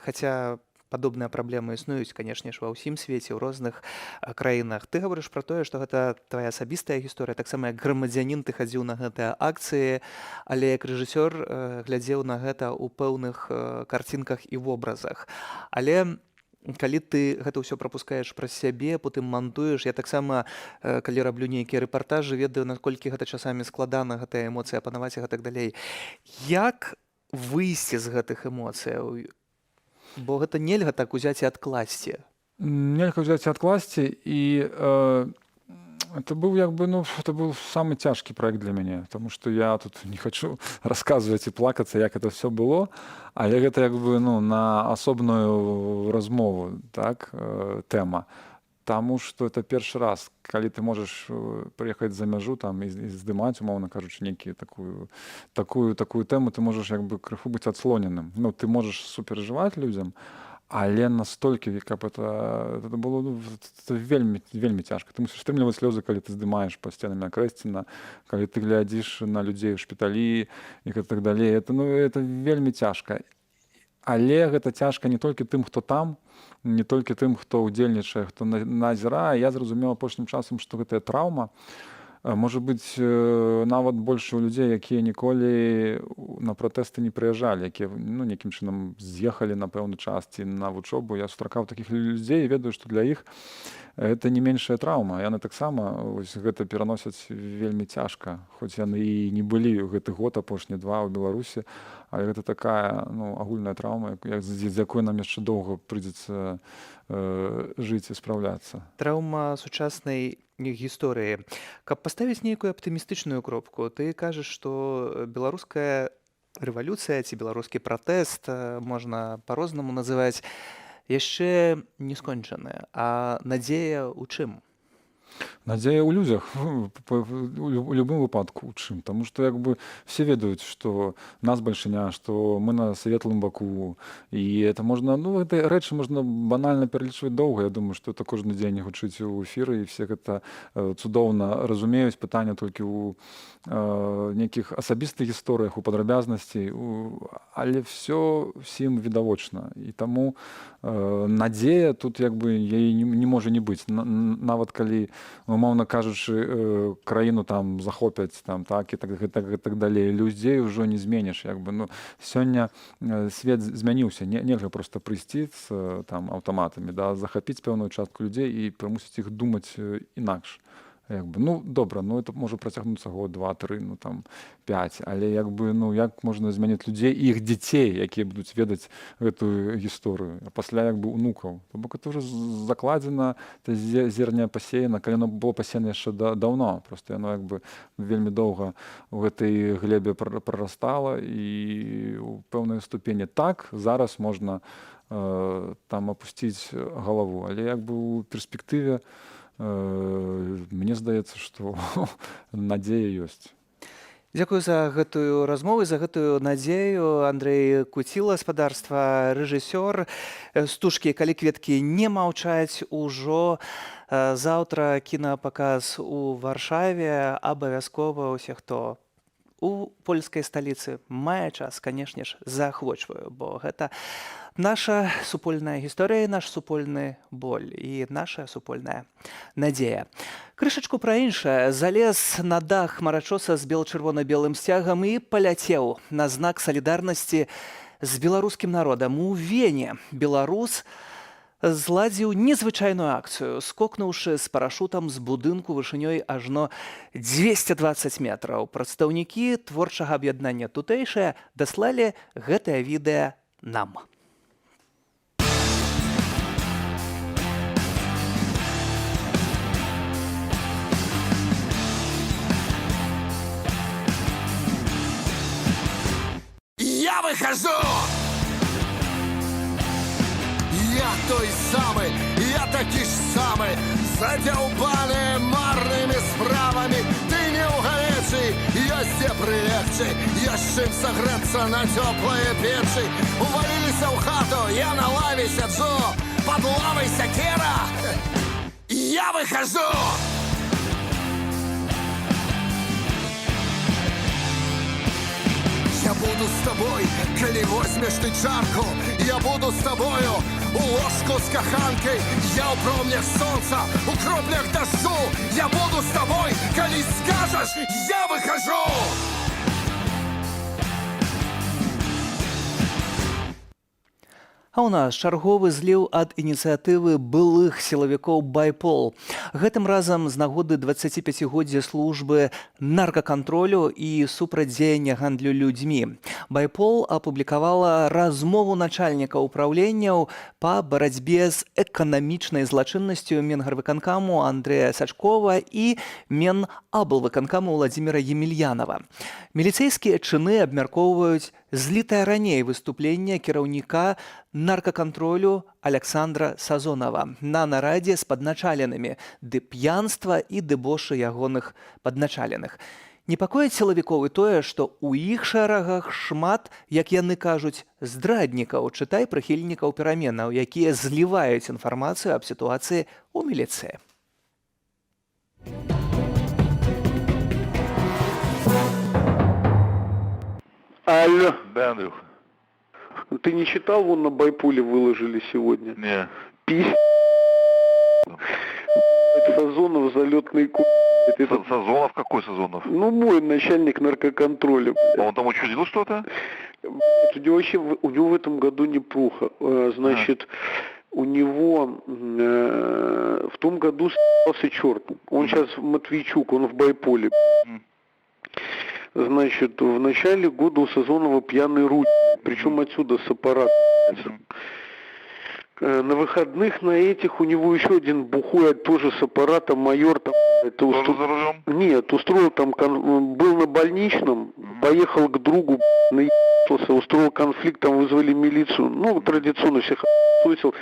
хаця падобныя праблемы існуюць, канешне ж, ва ўсім свеце, ў розных краінах. Ты гаворыш пра тое, што гэта твая асабістая гісторыя, таксама як грамадзянін ты хадзіў на гэтыя акцыі, але як рэжысёр глядзеў на гэта ў пэўных карцінках і вобразах. Але калі ты гэта ўсё прапускаеш праз сябе, потым мантуеш, я таксама, калі раблю нейкія рэпартажы, ведаю, наколькі гэта часамі складана, гэтая эмоцыя апанаваць і гэтак далей. Як выйсці з гэтых эмоцыяў? Бо гэта нельга так узяць і адкласці. Нельга взяць і адкласці, і это быў это быў самы цяжкі праект для мяне, тому што я тут не хачу расказваць і плакацца, як это все было, але гэта на асобную размову, так, тэма. Таму што это першы раз, калі ты можаш прыехаць за мяжу там і здымаць, умоўна кажучы, нейкую такую тэму, ты можаш крыху быць адслоненым. Ну, ты можаш суперажываць людзям, але настолькі, каб это было вельмі цяжка. Ты мусіш стрымліваць слёзы, калі ты здымаеш па сценамі Акрэсціна, калі ты глядзіш на людзей у шпіталі і так далей. Это вельмі цяжка. Але гэта цяжка не толькі тым, хто там, не толькі тым, хто ўдзельнічае, хто назірае. Я зразумеў апошнім часам, што гэтая траўма можа быць нават больш у людзей, якія ніколі на пратэсты не прыязджалі, якія нейкім чынам з'ехалі на пэўны час ці на вучобу. Я сустракаў такіх людзей і ведаю, што для іх это не меншая траўма. Яны таксама гэта пераносяць вельмі цяжка, хоць яны і не былі гэты год апошні 2 ў Беларусі, але гэта такая агульная траўма, з якой нам яшчэ доўга прыйдзецца жыць і спраўляцца. Траўма сучаснай гісторыі. Каб паставіць нейкую аптымістычную кропку, ты кажаш, што беларуская рэвалюцыя ці беларускі пратэст, можна па-рознаму называць, яшчэ не скончаная. А надзея ў чым? Надзея ў людзях, у любым выпадку у чым. Таму што все ведаюць, што нас бальшыня, што мы на светлым баку. І это можна, гэтай рэчы можна банальна пералічваць доўга. Я думаю, што это кожны дзень гучыць у эфіры, і все гэта цудоўна разумеюць. Пытанне толькі ў нейкіх асабістых гісторыях, у падрабязнасці, але все всім відавочна. І таму надзея тут яе не можа не быць. Нават калі, умоўна кажучы, краіну там захопяць там, так, і так далей. Людзей ўжо не зменіш. Сёння свет змяніўся. Нельга проста прыйсці з аўтаматамі, захапіць пэўную частку людзей і прымусіць іх думаць інакш. Добра, это можа працягнуцца год, 2, 3, 5, але як можна змяніць людзей і іх дзяцей, якія будуць ведаць гэтую гісторыю, а пасля унукаў. Бо гэта ўжо закладзена, зерня пасеяна, калі яно было пасеяна яшчэ даўно, проста яно вельмі доўга у гэтай глебе прарастала і ў пэўнай ступені. Так, зараз можна там апусціць галаву, але у перспектыве мне здаецца, што надзея ёсць. Дзякую за гэтую размову, за гэтую надзею. Андрэй Куціла, спадарства, рэжысёр стужкі «Калі кветкі не маўчаць». Ужо заўтра кінапаказ у Варшаве. Абавязкова ўсе, хто у польскай сталіцы мае час, канешне ж, заахвочваю, бо гэта наша супольная гісторыя, наш супольны боль і наша супольная надзея. Крышачку пра іншае. Залез на дах хмарачоса з бел-чырвона-белым сцягам і паляцеў на знак салідарнасці з беларускім народам. У Вене беларус зладзіў незвычайную акцыю, скокнуўшы з парашутам з будынку вышынёй ажно 220 метраў. Прадстаўнікі творчага аб'яднання тутэйшае даслалі гэтае відэа нам. Я выхожу! Я той самый, я такі ж самы, задзяўбаны марнымі справамі. Ты не ў галечы, ёсць дзе прылегчы, ёсць чым сагрэцца на цёплае печы. Уваліліся ў хату, я на лаве сяджу, пад лавай сякера. Я выхожу! Я буду с тобой, коли возьмешь ты чарку. Я буду с тобою у ложку с каханкой. Я у промнях солнца, у кроплях дождю. Я буду с тобой, коли скажешь, я выхожу. А А ў нас чарговы зліў ад ініцыятывы былых сілавікоў «Байпол». Гэтым разам з нагоды 25-годдзя службы наркакантролю і супрацьдзеяння гандлю людзьмі. «Байпол» апублікавала размову начальніка ўпраўленняў па барацьбе з эканамічнай злачыннасцю Менгарвыканкаму Андрэя Сачкова і Менаблвыканкаму Владзіміра Емельянова. Міліцэйскія чыны абмяркоўваюць злітае раней выступленне кіраўніка наркакантролю Александра Сазонова на нарадзе з падначаленымі, ды п'янства і дэбошы ягоных падначаленых. Непакоіць сілавікоў і тое, што ў іх шэрагах шмат, як яны кажуць, здраднікаў, чытай прыхільнікаў пераменаў, якія зліваюць інфармацыю аб сітуацыі ў міліцыі. Алло. Да, Андрюх. Ты не читал, вон на Байполе выложили сегодня? Не. Сазонов залетный ку... Сазонов? Какой Сазонов? Ну, мой начальник наркоконтроля. А он там учудил что-то? У него вообще у него в этом году неплохо. Значит, у него в том году с***ался черт. Он сейчас Матвейчук, он в Байполе. Значит, в начале года у Сазонова пьяный руль, причем отсюда с аппарата. На выходных на этих у него еще один бухой, тоже с аппарата, майор там. Тоже за рулем? Нет, устроил там, был на больничном, поехал к другу, наебался, устроил конфликт, там вызвали милицию. Ну, традиционно всех отсусил.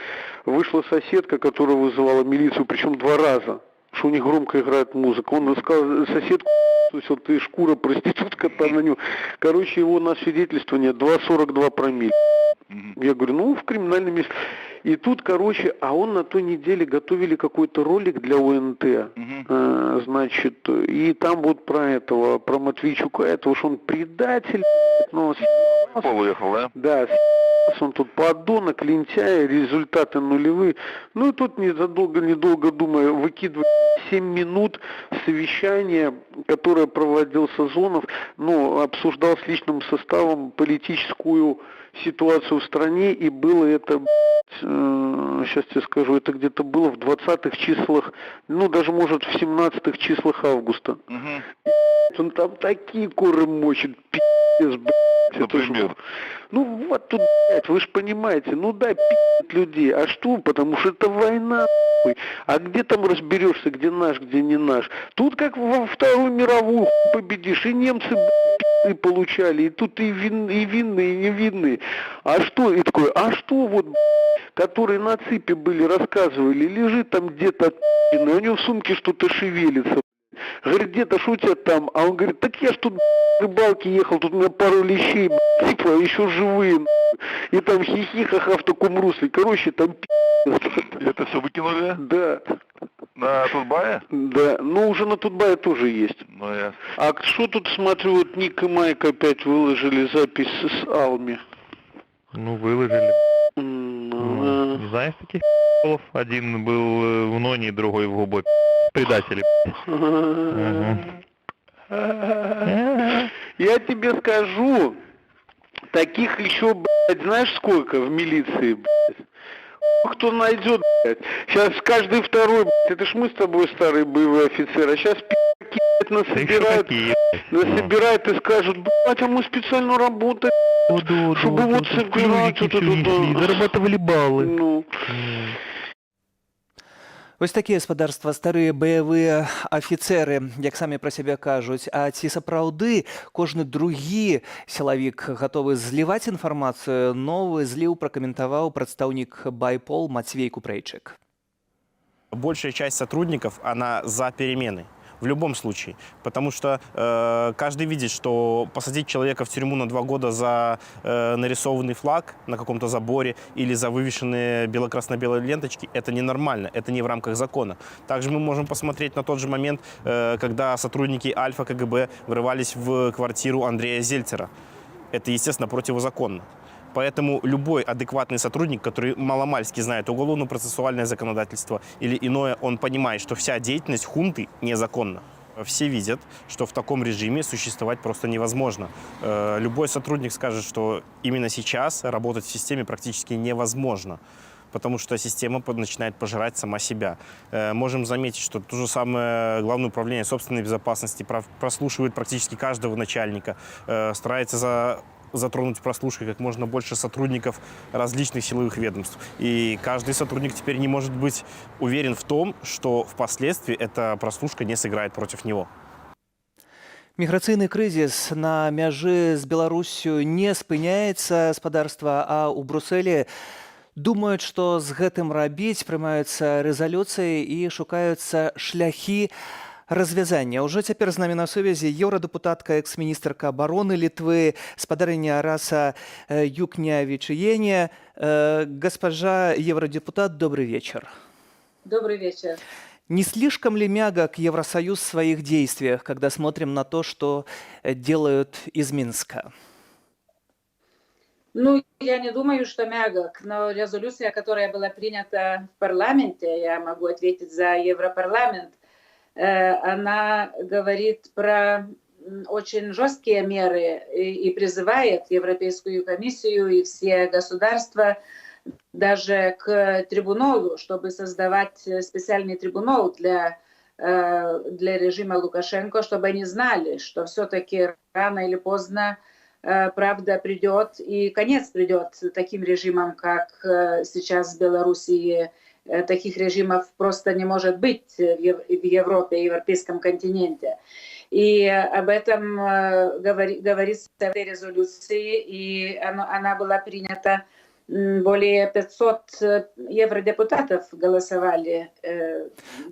Вышла соседка, которая вызывала милицию, причем 2 раза, что у них громко играет музыка. Он сказал, соседку, ты шкура, проститутка там на него. Короче, его на свидетельствование 2,42 промилле. Я говорю, ну, в криминальном месте. И тут, короче, а он на той неделе готовили какой-то ролик для ОНТ. Значит, и там вот про этого, про Матвейчука, этого, что он предатель, но... Уехал, да? Да, он тут подонок, лентяй, результаты нулевые. Ну и тут недолго думая, выкидывает 7 минут совещания, которое проводил Сазонов, ну, обсуждал с личным составом политическую ситуацию в стране, и было это, сейчас тебе скажу, это где-то было в 20-х числах, ну, даже, может, в 17-х числах августа. Он там такие коры мочит, пи***ц, блядь. Например? Ну, вот тут, блядь, вы же понимаете, ну да, пи***т людей, а что? Потому что это война, нахуй. А где там разберешься, где наш, где не наш? Тут как во Вторую мировую победишь, и немцы, блядь, получали, и тут и винные, и невинные. А что? И такой, а что вот, которые на цепи были, рассказывали, лежит там где-то, у него в сумке что-то шевелится. Говорит, где-то что у тебя там? А он говорит, так я ж тут рыбалки ехал, тут у меня пару лещей, типа, еще живые. И там хихи-ха-ха в таком русле. Короче, там Это все выкинули? Да. На Тутбае? Да, ну уже на Тутбае тоже есть. Ну, ясно. А что тут, смотрю, вот Ник и Майк опять выложили запись с Алми. Ну, выложили. Не знаешь таких ***лов? Один был в Ноне, другой в Губой. Предатели. Я тебе скажу, таких еще, блядь, знаешь сколько в милиции, блядь? Кто найдет, блядь? Сейчас каждый второй, блядь, это ж мы с тобой старые боевые офицеры, а сейчас пи***ки, блядь, насобирают и скажут, блядь, а мы специально работаем, чтобы вот собирать, зарабатывали баллы. Ну. Вось такія, спадарства, старыя баявыя афіцэры, як самі пра сябе кажуць. А ці сапраўды кожны другі сілавік гатовы зліваць інфармацыю? Новы зліў пракаментаваў прадстаўнік «Байпол» Матвей Купрэйчык. Большая часть сотрудников, она за перемены. В любом случае. Потому что каждый видит, что посадить человека в тюрьму на 2 года за нарисованный флаг на каком-то заборе или за вывешенные бело-красно-белые ленточки, это ненормально, это не в рамках закона. Также мы можем посмотреть на тот же момент, когда сотрудники Альфа КГБ врывались в квартиру Андрея Зельцера. Это, естественно, противозаконно. Поэтому любой адекватный сотрудник, который маломальски знает уголовно-процессуальное законодательство или иное, он понимает, что вся деятельность хунты незаконна. Все видят, что в таком режиме существовать просто невозможно. Любой сотрудник скажет, что именно сейчас работать в системе практически невозможно, потому что система начинает пожирать сама себя. Можем заметить, что то же самое Главное управление собственной безопасности прослушивает практически каждого начальника, старается затронуть прослушкой как можно больше сотрудников различных силовых ведомств. И каждый сотрудник теперь не может быть уверен в том, что впоследствии эта прослушка не сыграет против него. Міграцыйны крызіс на мяжы з Беларусю не спыняецца, спадарства, а ў Брусэлі думаюць, што з гэтым рабіць, прымаюцца рэзалюцыі і шукаюцца шляхі развязання. Уже цяпер з намі на сувязі еўрадэпутатка, экс-міністрка абароны Літвы, спадарыня Араса Юкнявічыене. Госпожа евродепутат, добрый вечер. Добрый вечер. Не слишком ли мягок Евросоюз в своих действиях, когда смотрим на то, что делают из Минска? Ну, я не думаю, что мягок, но резолюция, которая была принята в парламенте, я могу ответить за Европарламент, она говорит про очень жесткие меры и призывает Европейскую комиссию и все государства даже к трибуналу, чтобы создавать специальный трибунал для режима Лукашенко, чтобы они знали, что все-таки рано или поздно правда придет и конец придет таким режимам, как сейчас в Белоруссии. Таких режимов просто не может быть в Европе, в европейском континенте. И об этом говорится в этой резолюции, и она была принята. Более 500 евродепутатов голосовали.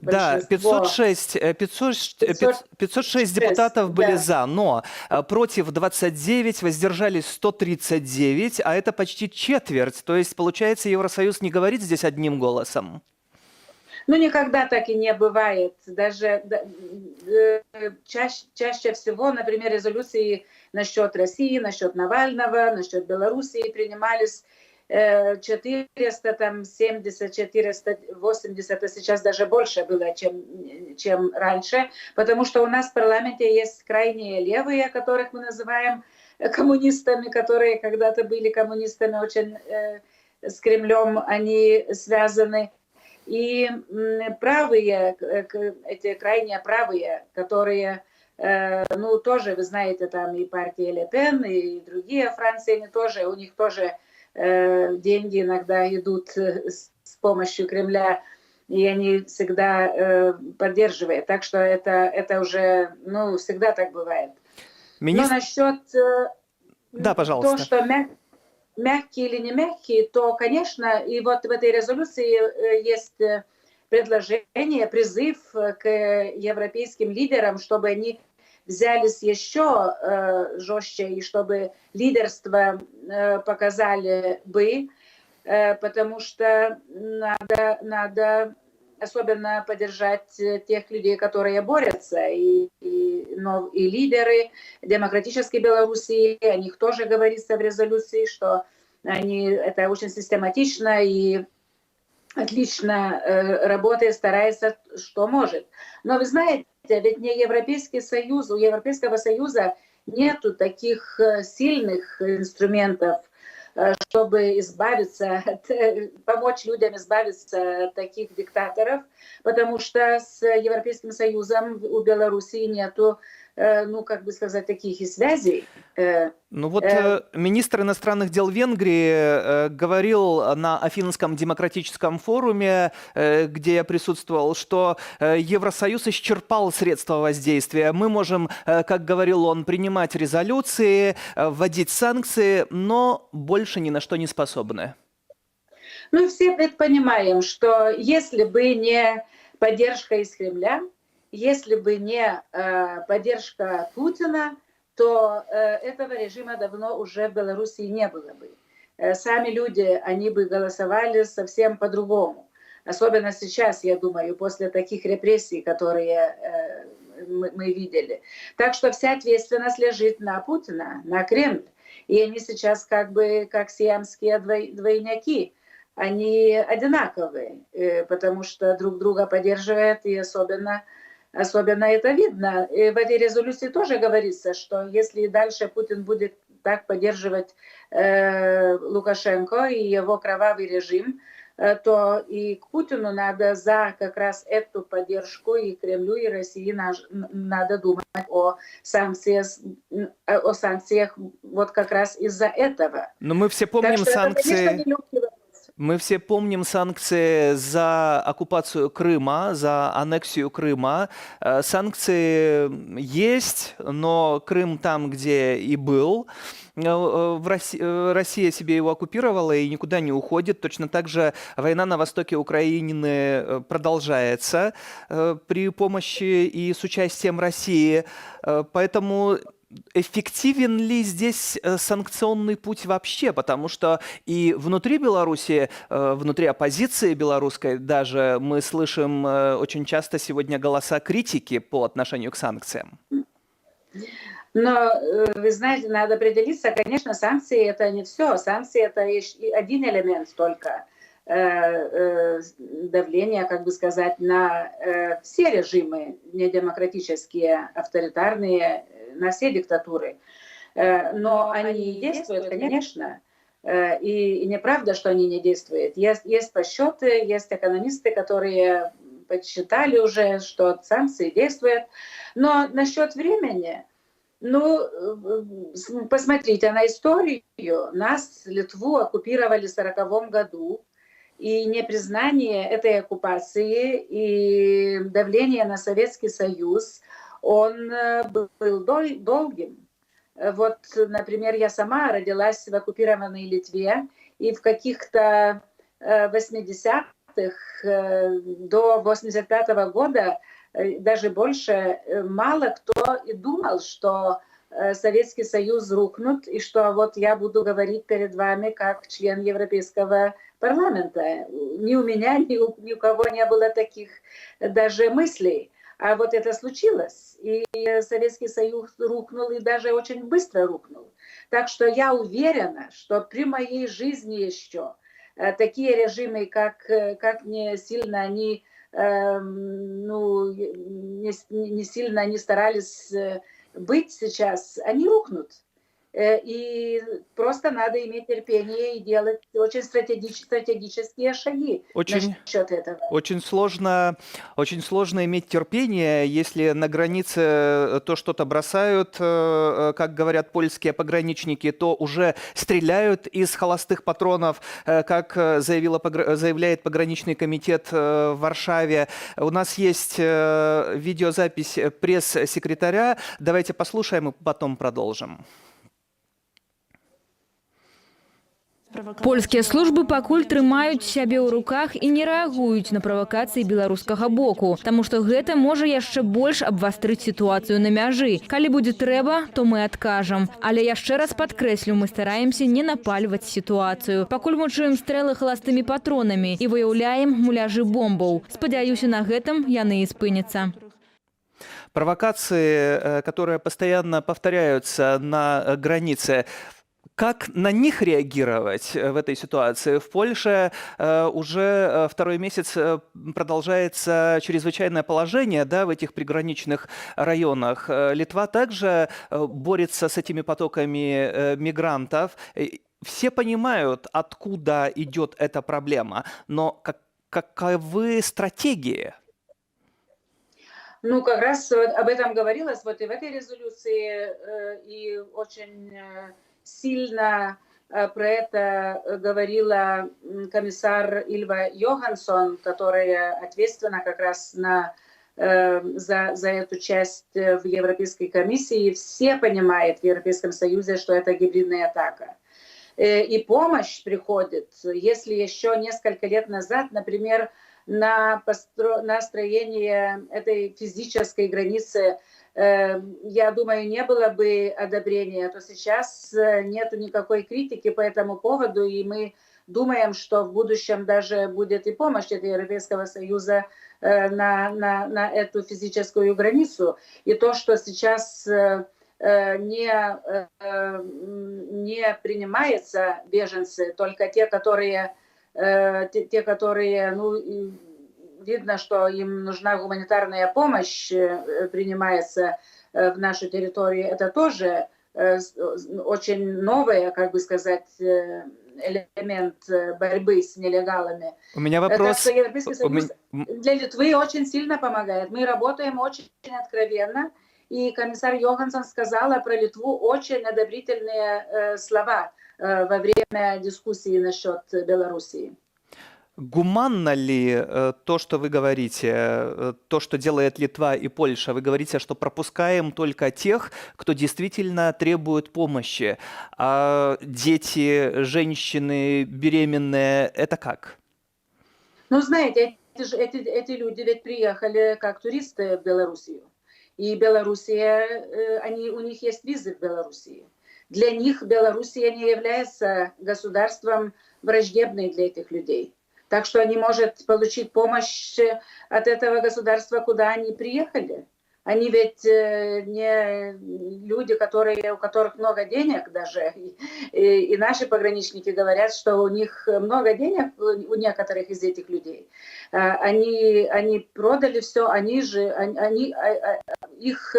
Да, 506 депутатов были за, но против 29, воздержались 139, а это почти четверть. То есть, получается, Евросоюз не говорит здесь одним голосом. Ну, никогда так и не бывает. Даже чаще всего, например, резолюции насчет России, насчет Навального, насчет Белоруссии принимались 470, 480, а сейчас даже больше было, чем раньше, потому что у нас в парламенте есть крайние левые, которых мы называем коммунистами, которые когда-то были коммунистами, очень с Кремлем они связаны, и правые, эти крайне правые, которые, ну, тоже, вы знаете, там и партия Ле Пен, и другие Франции, они тоже, у них тоже деньги иногда идут с помощью Кремля, и они всегда поддерживают. Так что это уже, ну, всегда так бывает. Но насчет да, пожалуйста. то, что мягкие или не мягкие, то, конечно, и вот в этой резолюции есть предложение, призыв к европейским лидерам, чтобы они взялись еще жестче, и чтобы лидерство показали бы, потому что надо особенно поддержать тех людей, которые борются, и лидеры демократической Белоруссии, о них тоже говорится в резолюции, что это очень систематично и отлично работает, старается, что может. Но вы знаете, ведь не Европейский Союз, у Европейского Союза нету таких сильных инструментов, чтобы помочь людям избавиться от таких диктаторов, потому что с Европейским Союзом у Белоруссии нету, ну, как бы сказать, таких и связей. Ну вот министр иностранных дел Венгрии говорил на Афинском демократическом форуме, где я присутствовал, что Евросоюз исчерпал средства воздействия. Мы можем, как говорил он, принимать резолюции, вводить санкции, но больше ни на что не способны. Ну, все ведь понимаем, что если бы не поддержка из Кремля, если бы не поддержка Путина, то этого режима давно уже в Белоруссии не было бы. Сами люди, они бы голосовали совсем по-другому. Особенно сейчас, я думаю, после таких репрессий, которые мы видели. Так что вся ответственность лежит на Путина, на Кремль. И они сейчас как бы как сиамские двойняки. Они одинаковые, потому что друг друга поддерживают, и особенно Особенно это видно. И в этой резолюции тоже говорится, что если дальше Путин будет так поддерживать Лукашенко и его кровавый режим, то и к Путину надо за как раз эту поддержку, и Кремлю, и России надо думать о санкциях вот как раз из-за этого. Но мы все помним Так что санкции. это, конечно, нелегкий вопрос. Мы все помним санкции за оккупацию Крыма, за аннексию Крыма. Санкции есть, но Крым там, где и был. Россия себе его оккупировала и никуда не уходит. Точно так же война на востоке Украины продолжается при помощи и с участием России. Поэтому эффективен ли здесь санкционный путь вообще? Потому что и внутри Беларуси, внутри оппозиции белорусской даже мы слышим очень часто сегодня голоса критики по отношению к санкциям. Но, вы знаете, надо определиться, конечно, санкции – это не все. Санкции – это один элемент только давления, как бы сказать, на все режимы недемократические, авторитарные, на все диктатуры. Но они действуют, конечно. И неправда, что они не действуют. Есть подсчеты, есть экономисты, которые подсчитали уже, что санкции действуют. Но насчет времени, посмотрите на историю. Нас, Литву, оккупировали в 1940 году. И непризнание этой оккупации и давление на Советский Союз, он был долгим. Вот, например, я сама родилась в оккупированной Литве, и в каких-то 80-х до 85-го года, даже больше, мало кто и думал, что Советский Союз рухнет, и что вот я буду говорить перед вами как член Европейского парламента. Ни у меня, ни у кого не было таких даже мыслей. А вот это случилось, и Советский Союз рухнул, и даже очень быстро рухнул. Так что я уверена, что при моей жизни еще такие режимы, как не сильно они, не сильно они старались быть сейчас, они рухнут. И просто надо иметь терпение и делать очень стратегические шаги насчет этого. Очень сложно иметь терпение, если на границе то что-то бросают, как говорят польские пограничники, то уже стреляют из холостых патронов, как заявляет пограничный комитет в Варшаве. У нас есть видеозапись пресс-секретаря. Давайте послушаем и потом продолжим. Польскія службы пакуль трымаюць сябе ў руках і не рэагуюць на правакацыі беларускага боку, таму што гэта можа яшчэ больш абвастрыць сітуацыю на мяжы. Калі будзе трэба, то мы адкажам. Але яшчэ раз падкрэслю, мы стараемся не напальваць сітуацыю. Пакуль мы чуем стрэлы халастымі патронамі і выяўляем муляжы бомбаў. Спадзяюся, на гэтым яны і спыняцца. Провокации, которые постоянно повторяются на границе, как на них реагировать в этой ситуации? В Польше уже второй месяц продолжается чрезвычайное положение, да, в этих приграничных районах. Литва также борется с этими потоками мигрантов. Все понимают, откуда идет эта проблема, но каковы стратегии? Как раз об этом говорилось вот и в этой резолюции, и очень сильно про это говорила комиссар Ylva Johansson, которая ответственна как раз за эту часть в Европейской комиссии. Все понимают в Европейском Союзе, что это гибридная атака. И помощь приходит, если еще несколько лет назад, например, на строение этой физической границы, я думаю, не было бы одобрения, то сейчас нету никакой критики по этому поводу, и мы думаем, что в будущем даже будет и помощь от Европейского Союза на эту физическую границу. И то, что сейчас не принимаются беженцы, только те, которые видно, что им нужна гуманитарная помощь, принимается в нашу территорию. Это тоже очень новый, как бы сказать, элемент борьбы с нелегалами. У меня Так вопрос. что Европейский Союз для Литвы очень сильно помогает. Мы работаем очень откровенно. И комиссар Йоханссон сказала про Литву очень одобрительные слова во время дискуссии насчет Белоруссии. Гуманно ли то, что вы говорите, то, что делает Литва и Польша? Вы говорите, что пропускаем только тех, кто действительно требует помощи. А дети, женщины, беременные – это как? Ну, знаете, эти люди ведь приехали как туристы в Белоруссию. И Белоруссия, у них есть визы в Белоруссии. Для них Белоруссия не является государством враждебной для этих людей. Так что они могут получить помощь от этого государства, куда они приехали. Они ведь не люди, у которых много денег даже. И наши пограничники говорят, что у них много денег, у некоторых из этих людей. Они продали все, их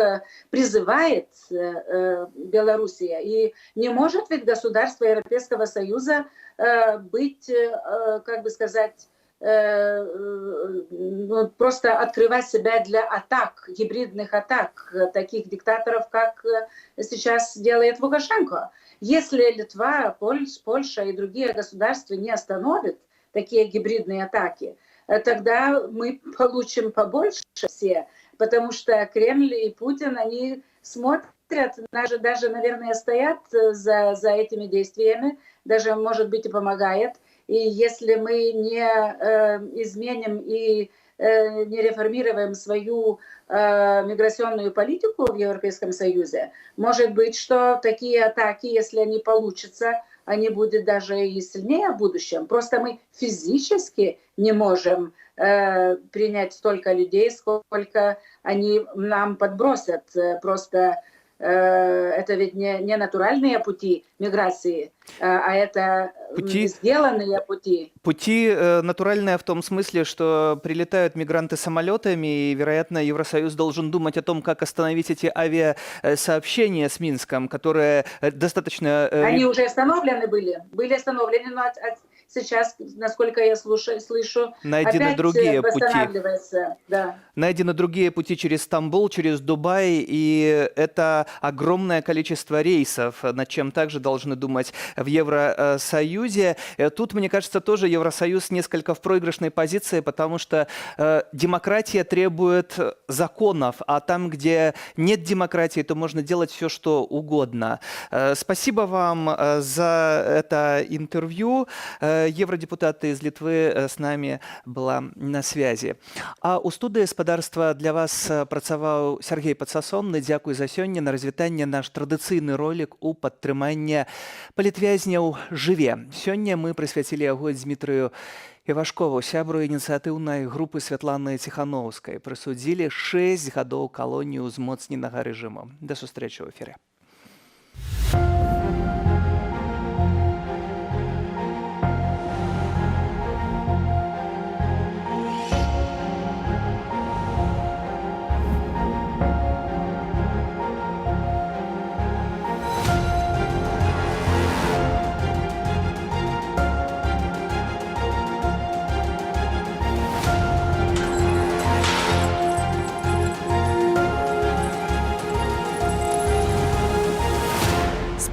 призывает Белоруссия. И не может ведь государство Европейского Союза быть, как бы сказать, просто открывать себя для атак, гибридных атак таких диктаторов, как сейчас делает Лукашенко. Если Литва, Польша и другие государства не остановят такие гибридные атаки, тогда мы получим побольше все, потому что Кремль и Путин, они смотрят, даже, наверное, стоят за этими действиями, даже, может быть, и помогает. И если мы не изменим и не реформируем свою миграционную политику в Европейском Союзе, может быть, что такие атаки, если они получатся, они будут даже и сильнее в будущем. Просто мы физически не можем принять столько людей, сколько они нам подбросят. Просто это ведь не натуральные пути миграции, а это сделанные пути. Пути натуральные в том смысле, что прилетают мигранты самолетами, и, вероятно, Евросоюз должен думать о том, как остановить эти авиасообщения с Минском, которые достаточно... Они уже остановлены были остановлены, но сейчас, насколько я слышу, найдены опять другие восстанавливается. пути. Да. Найдены другие пути через Стамбул, через Дубай, и это огромное количество рейсов, над чем также должны думать в Евросоюзе. Тут, мне кажется, тоже Евросоюз несколько в проигрышной позиции, потому что демократия требует законов, а там, где нет демократии, то можно делать все, что угодно. Спасибо вам за это интервью. Евродепутат из Литвы с нами была на связи. А у студыі гаспадарства для вас працаваў Сергей Падсасонны. Дзякуй за сёння. На развітанне наш традыцыйны ролик у падтрымання палітвязняў жыве. Сёння мы прысвяцілі яго Дмітрыю Івашкову, сябру ініцыятыўнай групы Святланы Ціхановскай. Прысудзілі 6 гадоў калоніі ўзмоцненага рэжыму. Да сустрэчы ў эфіры.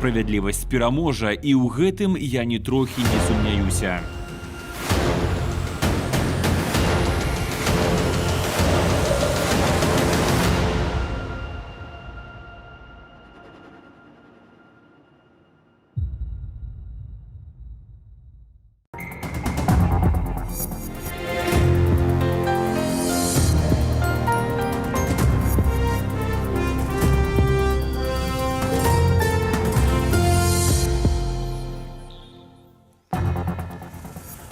Справядлівасць пераможа, і ў гэтым я нітрохі не сумняюся.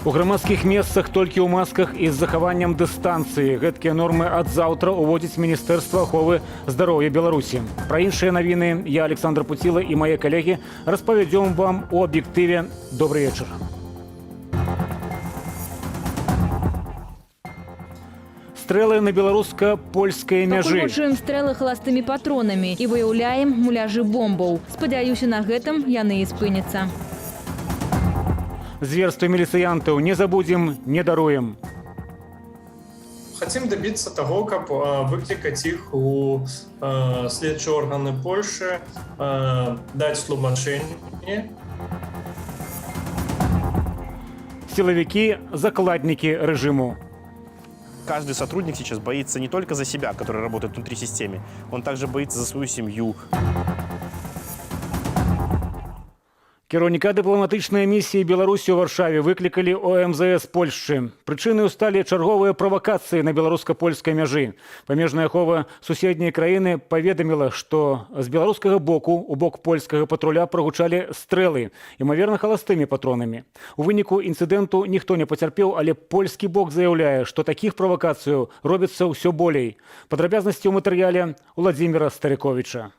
У грамадскіх месцах толькі ў масках і з захаваннем дыстанцыі. Гэткія нормы ад заўтра ўводзіць Міністэрства аховы здароўя Беларусі. Пра іншыя навіны я, Александр Пуціла, і мае калегі распавядзём вам у аб'ектыве. Добрый вечар. стрэлы на беларуска-польскай мяжы. Пакуль стрэлы халастымі патронамі і выяўляем муляжы бомбаў. Спадзяюся, на гэтым яны і спыняцца. Зверства міліцыянтаў не забудзем, не даруем. Хотим добиться того, как выкликать их у следующие органы Польши, дать тлумачение. Силовики – закладники режиму. Каждый сотрудник сейчас боится не только за себя, который работает внутри системы, он также боится за свою семью. Кіраўніка дыпламатычнай місіі Беларусі ў Варшаве выклікалі ў МЗС Польшчы. Прычынаю сталі чарговыя правакацыі на беларуска-польскай мяжы. Памежная ахова суседняй краіны паведаміла, што з беларускага боку у бок польскага патруля прагучалі стрэлы, імаверна халастымі патронамі. У выніку інцыдэнту ніхто не пацярпеў, але польскі бок заяўляе, што такіх правакацыяў робіцца ўсё болей. Падрабязнасці ў матэрыяле Владзіміра Старыковіча.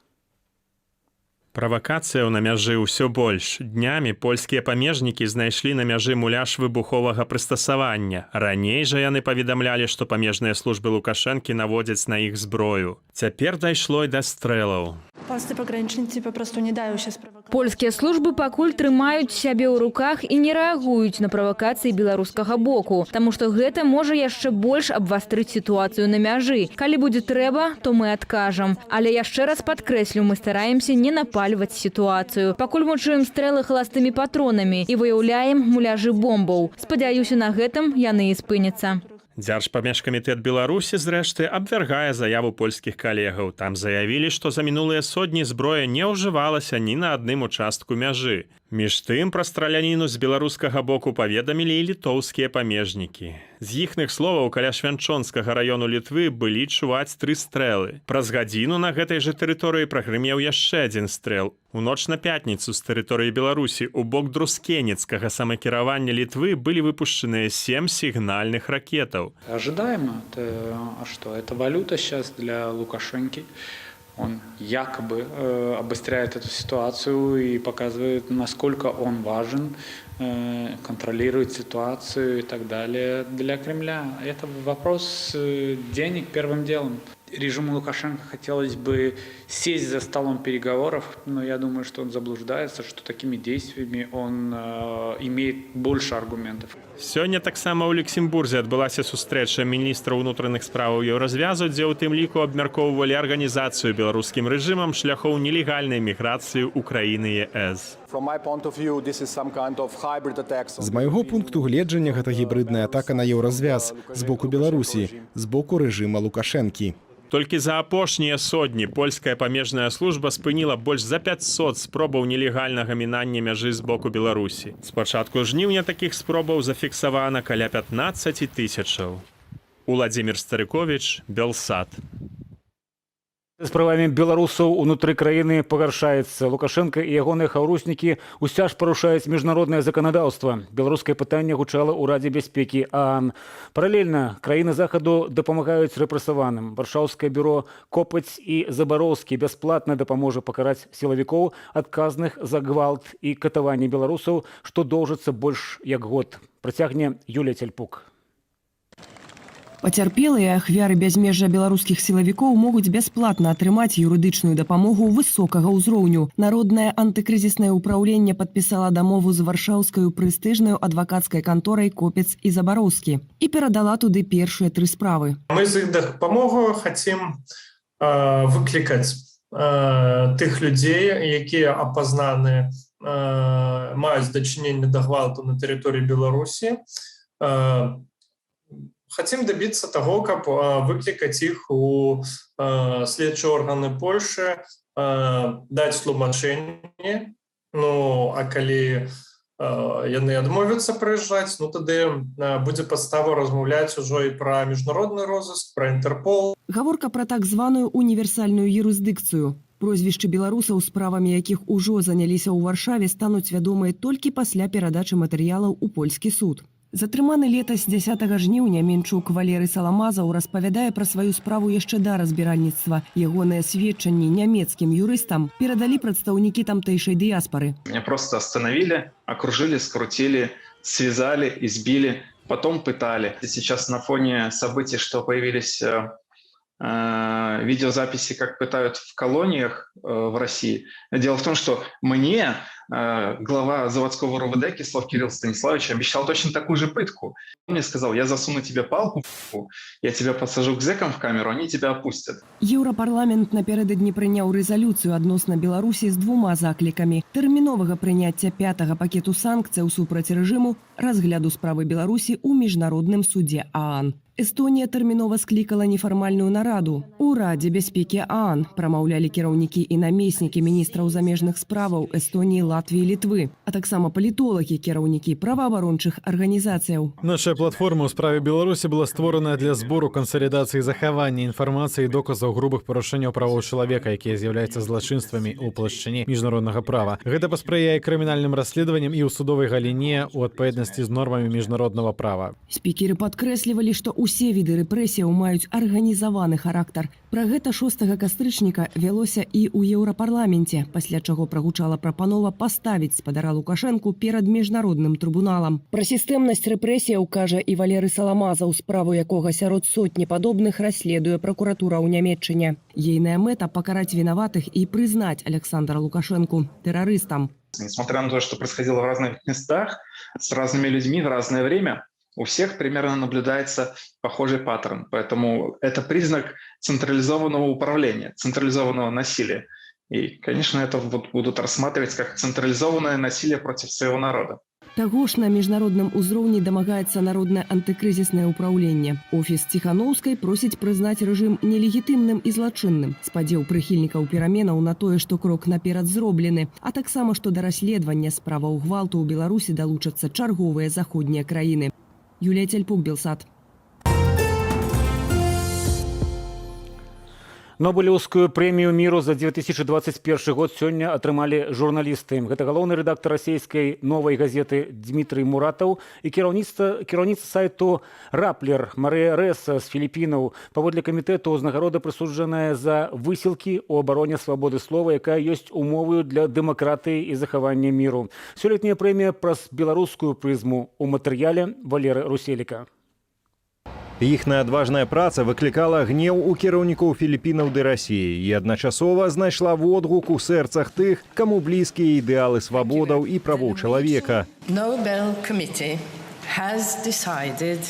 Правакацыяў на мяжы ўсё больш. Днямі польскія памежнікі знайшлі на мяжы муляж выбуховага прыстасавання. Раней жа яны паведамлялі, што памежныя службы Лукашэнкі наводзяць на іх зброю. Цяпер дайшло і да стрэлаў. Польскія пагранічніцы папросту не даюцца справакаваць. Польскія службы пакуль трымаюць сябе ў руках і не рэагуюць на правакацыі беларускага боку, таму што гэта можа яшчэ больш абвастрыць сітуацыю на мяжы. Калі будзе трэба, то мы адкажам. Але яшчэ раз падкрэслю, мы стараемся не напальваць сітуацыю. Пакуль мы чуем стрэлы халастымі патронамі і выяўляем муляжы бомбаў. Спадзяюся, на гэтым яны і спыняцца. Дзяржпамежкамітэт Беларусі, зрэшты, абвяргае заяву польскіх калегаў. Там заявілі, што за мінулыя сотні зброя не ўжывалася ні на адным участку мяжы. Між тым, пра страляніну з беларускага боку паведамілі і літоўскія памежнікі. З іхных словаў, каля Швянчонскага раёну Літвы былі чуваць 3 стрэлы. Праз гадзіну на гэтай жа тэрыторыі прагрымеў яшчэ адзін стрэл. У ноч на пятніцу з тэрыторыі Беларусі у бок Друскенецкага самакіравання Літвы былі выпушчаныя 7 сігнальных ракетаў. Ожидаемо. А что? Это валюта сейчас для Лукашенки. Он якобы обостряет эту ситуацию и показывает, насколько он важен, контролирует ситуацию и так далее для Кремля. Это вопрос денег первым делом. Режиму Лукашенко хотелось бы сесть за столом переговоров, но я думаю, что он заблуждается, что такими действиями он имеет больше аргументов. Сёння таксама ў Люксембурзе адбылася сустрэча міністраў унутраных справаў Еўразвязу, дзе ў тым ліку абмяркоўвалі арганізацыю беларускім рэжымам шляхоў нелегальнай міграцыі ў краіны ЕС. З майго пункту гледжання гэта гібридная атака на Еўразвяз з боку Беларусі, з боку рэжыма Лукашэнкі. Толькі за апошнія сотні польская памежная служба спыніла больш за 500 спробаў нелегальнага мінання мяжы з боку Беларусі. З пачатку жніўня такіх спробаў зафіксавана каля 15 000. Владзімір Старыковіч, Белсат. З правамі беларусаў унутры краіны пагаршаецца. Лукашенко і ягоныя хаўруснікі ўся ж парушаюць міжнароднае заканадаўства. Беларускае пытанне гучала ў Радзе бяспекі ААН. Паралельна краіны захаду дапамагаюць рэпрэсаваным. Варшаўскае бюро Копаць і Забароўскі бясплатна дапаможа пакараць сілавікоў, адказных за гвалт і катаванне беларусаў, што доўжыцца больш як год. Працягне Юлія Цяльпук. Пацярпелыя ахвяры бязмежжа беларускіх сілавікоў могуць бясплатна атрымаць юрыдычную дапамогу высокага ўзроўню. Народнае антыкрызіснае ўпраўленне падпісала дамову з варшаўскаю прэстыжнаю адвакацкай канторай Копец і Забароўскі і перадала туды першыя 3 справы. Мы з іх дапамогу хацім выклікаць тых людзей, якія апазнаны, маюць дачыненне да гвалту на тэрыторыі Беларусі. Хотим добиться того, как выкликать их у следующие органы Польши, дать тлумачение. Ну, а коли яны адмовяцца прыязджаць, ну тады будзе падстава размаўляць ужо і пра міжнародны розыск, пра Інтэрпол. Гаворка пра так званую універсальную юрысдыкцыю. Прозвішчы беларусаў, справамі якіх ужо заняліся ў Варшаве, стануць вядомыя толькі пасля перадачы матэрыялаў у польскі суд. Затрыманы летась 10 жніўня Менчук Валерый Саламазаў распавядае пра сваю справу яшчэ да разбіральніцтва. Ягоныя сведчанні нямецкім юрыстам перадалі прадстаўнікі тамтэйшай дыяспары. Меня просто остановили, окружили, скрутили, связали, избили, потом пытали. Сейчас на фоне событий, что появились видеозаписи, как пытают в колониях в России. Дело в том, что мне глава заводского РОВД Кислов Кирилл Станиславович обещал точно такую же пытку. Он мне сказал: я засуну тебе палку, я тебя посажу к зэкам в камеру, они тебя опустят. Еўрапарламент напередодні прийняв резолюцію адносно Білорусі з двома закликами: термінового прийняття 5-го пакету санкцій супраць режиму, розгляду справи Білорусі у Міжнародним суді ААН. Эстонія тэрмінова склікала нефармальную нараду. У Радзе бяспекі ААН прамаўлялі кіраўнікі і намеснікі міністраў замежных справаў Эстоніі, Латвіі, Літвы, а таксама палітолагі, кіраўнікі праваабарончых арганізацыяў. Наша платформа ў справе Беларусі была створана для збору, кансалідацыі, захавання інфармацыі і доказаў грубых парушэнняў правоў чалавека, якія з'яўляюцца злачынствамі ў плашчыне міжнароднага права. Гэта паспрыяе крымінальным расследаванням і ў судовай галіне ў адпаведнасці з нормамі міжнароднага права. Спікеры падкрэслівалі, што усе віды рэпрэсіяў маюць арганізаваны характар. Пра гэта 6 кастрычніка вялося і ў Еўрапарламенце, пасля чаго прагучала прапанова паставіць спадара Лукашэнку перад міжнародным трыбуналам. Пра сістэмнасць рэпрэсіяў кажа і Валерый Саламазаў, справу якога сярод сотні падобных расследуе пракуратура ў Нямецчыне. Ейная мэта – пакараць вінаватых і прызнаць Александра Лукашэнку тэрарыстам. Несмотря на то, что происходило в разных местах, с разными людьми в разное время, у всех примерно наблюдается похожий паттерн. Поэтому это признак централизованного управления, централизованного насилия. И, конечно, это будут рассматривать как централизованное насилие против своего народа. Таго ж на міжнародным узроўні дамагаецца народнае антыкрызіснае ўпраўленне. Офіс Ціханаўскай просіць прызнаць рэжым нелегітымным і злачынным. Спадзеў прыхільнікаў пераменаў на тое, што крок наперад зроблены, а таксама, што да расследавання справаў гвалту ў Беларусі далучацца чарговыя заходнія краіны. Юлія Цельпук, Белсат. Нобелевскую прэмію міру за 2021 год сёння атрымалі журналісты. Гэта галоўны рэдактар расійскай новай газеты Дмітрый Муратаў і кіраўніца сайту «Раплер» Марыя Рэса з Філіпінаў. Паводле камітэту ўзнагарода прысуджаная за высілкі ў абароне свабоды слова, якая ёсць умоваю для дэмакратыі і захавання міру. Сёлетняя прэмія праз беларускую прызму ў матэрыяле Валеры Руселіка. Іхная адважная праца выклікала гнеў у кіраўнікоў Філіпінаў ды Расіі і адначасова знайшла водгук у сэрцах тых, каму блізкія ідэалы свабодаў і правоў чалавека.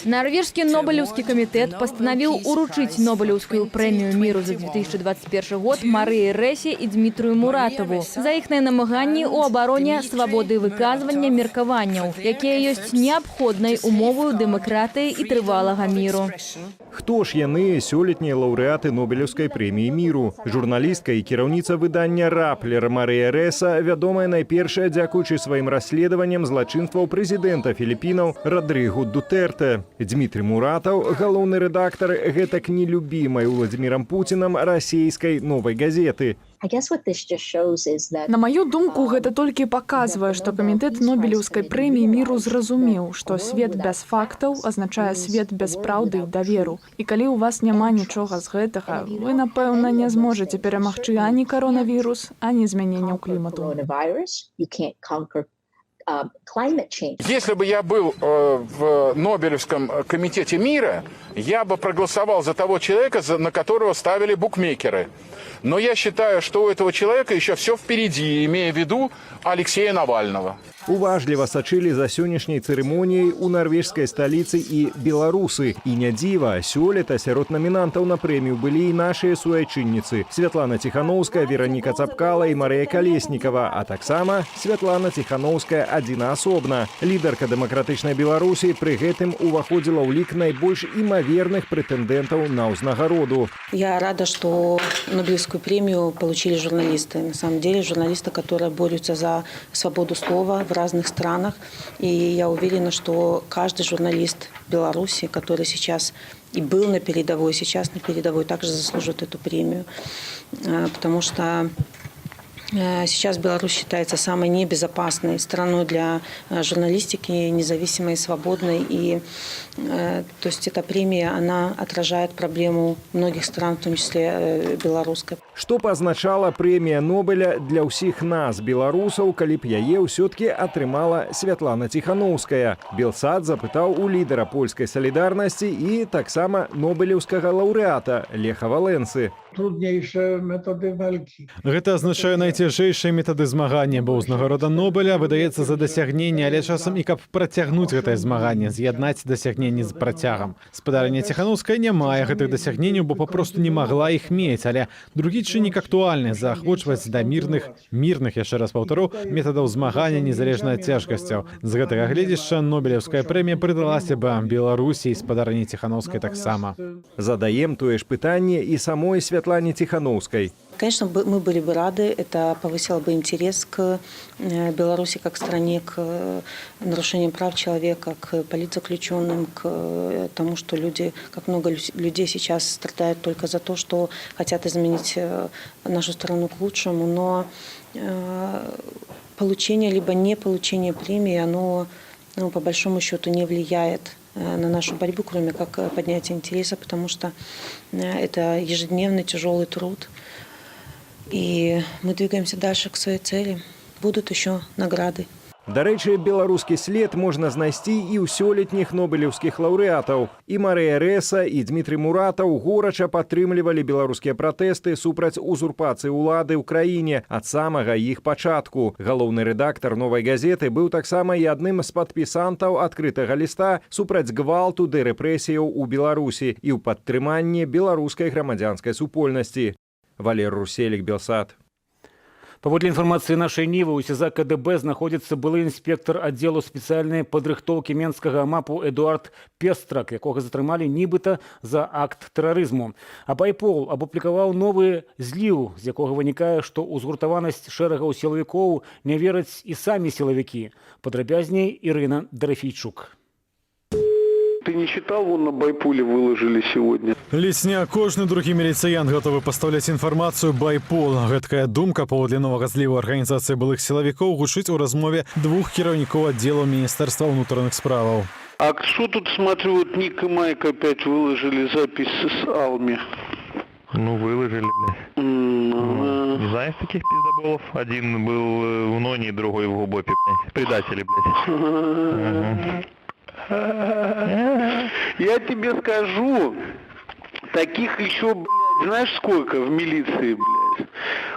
Норвежский Нобелевский комитет постановил уручить Нобелевскую премию миру за 2021 год Марии Рэсе и Дмитрию Муратову за их намаганні у обороне свободы выказывания меркаванняў, якія ёсць неабходнай умовою дэмакратыі і трывалага міру. Хто ж яны сёлетнія лаўрэаты Нобелевскай прэміі міру? Журналістка і кіраўніца выдання «Раплер» Марыя Рэса, вядомая найпершая дзякуючы сваім расследаванням злачынстваў прэзідэнта Філіпінаў Радрыгу Дутэртэ. Дмітрый Муратаў, галоўны рэдактар гэтак нелюбімай Владзімірам Пуцінам расійскай новай газеты. На маю думку, гэта толькі паказвае, што камітэт Нобелевскай прэміі міру зразумеў, што свет без фактаў азначае свет без праўды і даверу. І калі ў вас няма нічога з гэтага, вы, напэўна, не зможаце перамагчы ані коронавірус, ані змяненняў клімату. Если бы я был в Нобелевском комитете мира, я бы проголосовал за того человека, на которого ставили букмекеры. Но я считаю, что у этого человека еще все впереди, имея в виду Алексея Навального. Уважліва сачылі за сённяшняй цырымоніяй у нарвежскай сталіцы і беларусы. І не дзіва, сёлета сярод намінантаў на прэмію былі і нашыя суайчынніцы Святлана Ціханаўская, Вераніка Цапкала і Марыя Калеснікава, а таксама Святлана Ціханаўская адзінаасобна. Лідарка дэмакратычнай Беларусі пры гэтым уваходзіла ў лік найбольш імаверных прэтэндэнтаў на ўзнагароду. Я рада, что Нобелевскую премию получили журналисты. На самом деле журналисты, которые борются за свободу слова в разных странах. И я уверена, что каждый журналист Беларуси, который сейчас и был на передовой, сейчас на передовой, также заслужит эту премию. Потому что Сейчас Беларусь считается самой небезопасной страной для журналистики, независимой, свободной. И то есть эта премия, она отражает проблему многих стран, в том числе белорусской. Што б азначала прэмія Нобеля для ўсіх нас, беларусаў, калі б яе ўсё-ткі атрымала Святлана Ціханаўская? Белсад запытаў у лідара польскай салідарнасці і таксама нобелеўскага лаўрэата Леха Валенсы. Труднейшие методы walki. Гэта азначае найцяжэйшыя метады змагання, бо ўзнагарода Нобеля выдаецца за дасягненне, але часам і каб працягнуць гэтае змаганне, з'яднаць дасягненні з працягам. Спадарня Ціханаўская не мае гэтых дасягненняў, бо папросту не магла іх мець, але другі чыннік актуальны — заахвочваць да мірных, яшчэ раз паўтару, метадаў змагання незалежна ад цяжкасцяў. З гэтага гледзяшча нобелеўская прэмія прыдалася бы Беларусі і спадарні Ціханаўскай таксама. Задаем тое ж пытанне і самой Святлане Тихановской. Конечно, мы были бы рады, это повысило бы интерес к Беларуси как к стране, к нарушениям прав человека, к политзаключенным, к тому, что люди, как много людей сейчас страдают только за то, что хотят изменить нашу страну к лучшему, но получение либо не получение премии, оно по большому счету не влияет на нашу борьбу, кроме как поднятия интереса, потому что это ежедневный тяжелый труд. И мы двигаемся дальше к своей цели. Будут еще награды. Дарэчы, беларускі след можна знайсці і ў сёлетніх нобелеўскіх лаўрэатаў. І Марыя Рэса, і Дмітрый Муратаў горача падтрымлівалі беларускія пратэсты супраць узурпацыі ўлады ў краіне ад самага іх пачатку. Галоўны рэдактар «Новай газеты» быў таксама і адным з падпісантаў адкрытага ліста супраць гвалту ды рэпрэсіяў у Беларусі і ў падтрыманні беларускай грамадзянскай супольнасці. Валер Руселік, Белсад. Паводле інфармацыі нашай Нівы, у СІЗА КДБ знаходзіцца былы інспектар аддзелу спецыяльнай падрыхтоўкі менскага МАПу Эдуард Пестрак, якога затрымалі нібыта за акт тэрарызму. А Байпол апублікаваў новы зліў, з якога вынікае, што ў згуртаванасць шэрагаў сілавікоў не вераць і самі сілавікі. Падрабязней Ірына Дарафійчук. Ты не читал, вон на Байполе выложили сегодня? Лесня, кожны другі міліцыянт гатовы пастаўляць інфармацыю Байпол. Гэткая думка паводле новага зліву арганізацыі былых сілавікоў гучыць у размове двух кіраўнікоў аддзелаў Міністэрства ўнутраных справаў. А что тут, смотрю, вот Ник и Майк опять выложили запись с Алми? Ну, выложили, блядь. Не знаешь таких пиздоболов? Один был в Ноне, другой в Губопе, блядь. Предатели, блядь. Я тебе скажу, таких еще, блядь, знаешь сколько в милиции, блядь?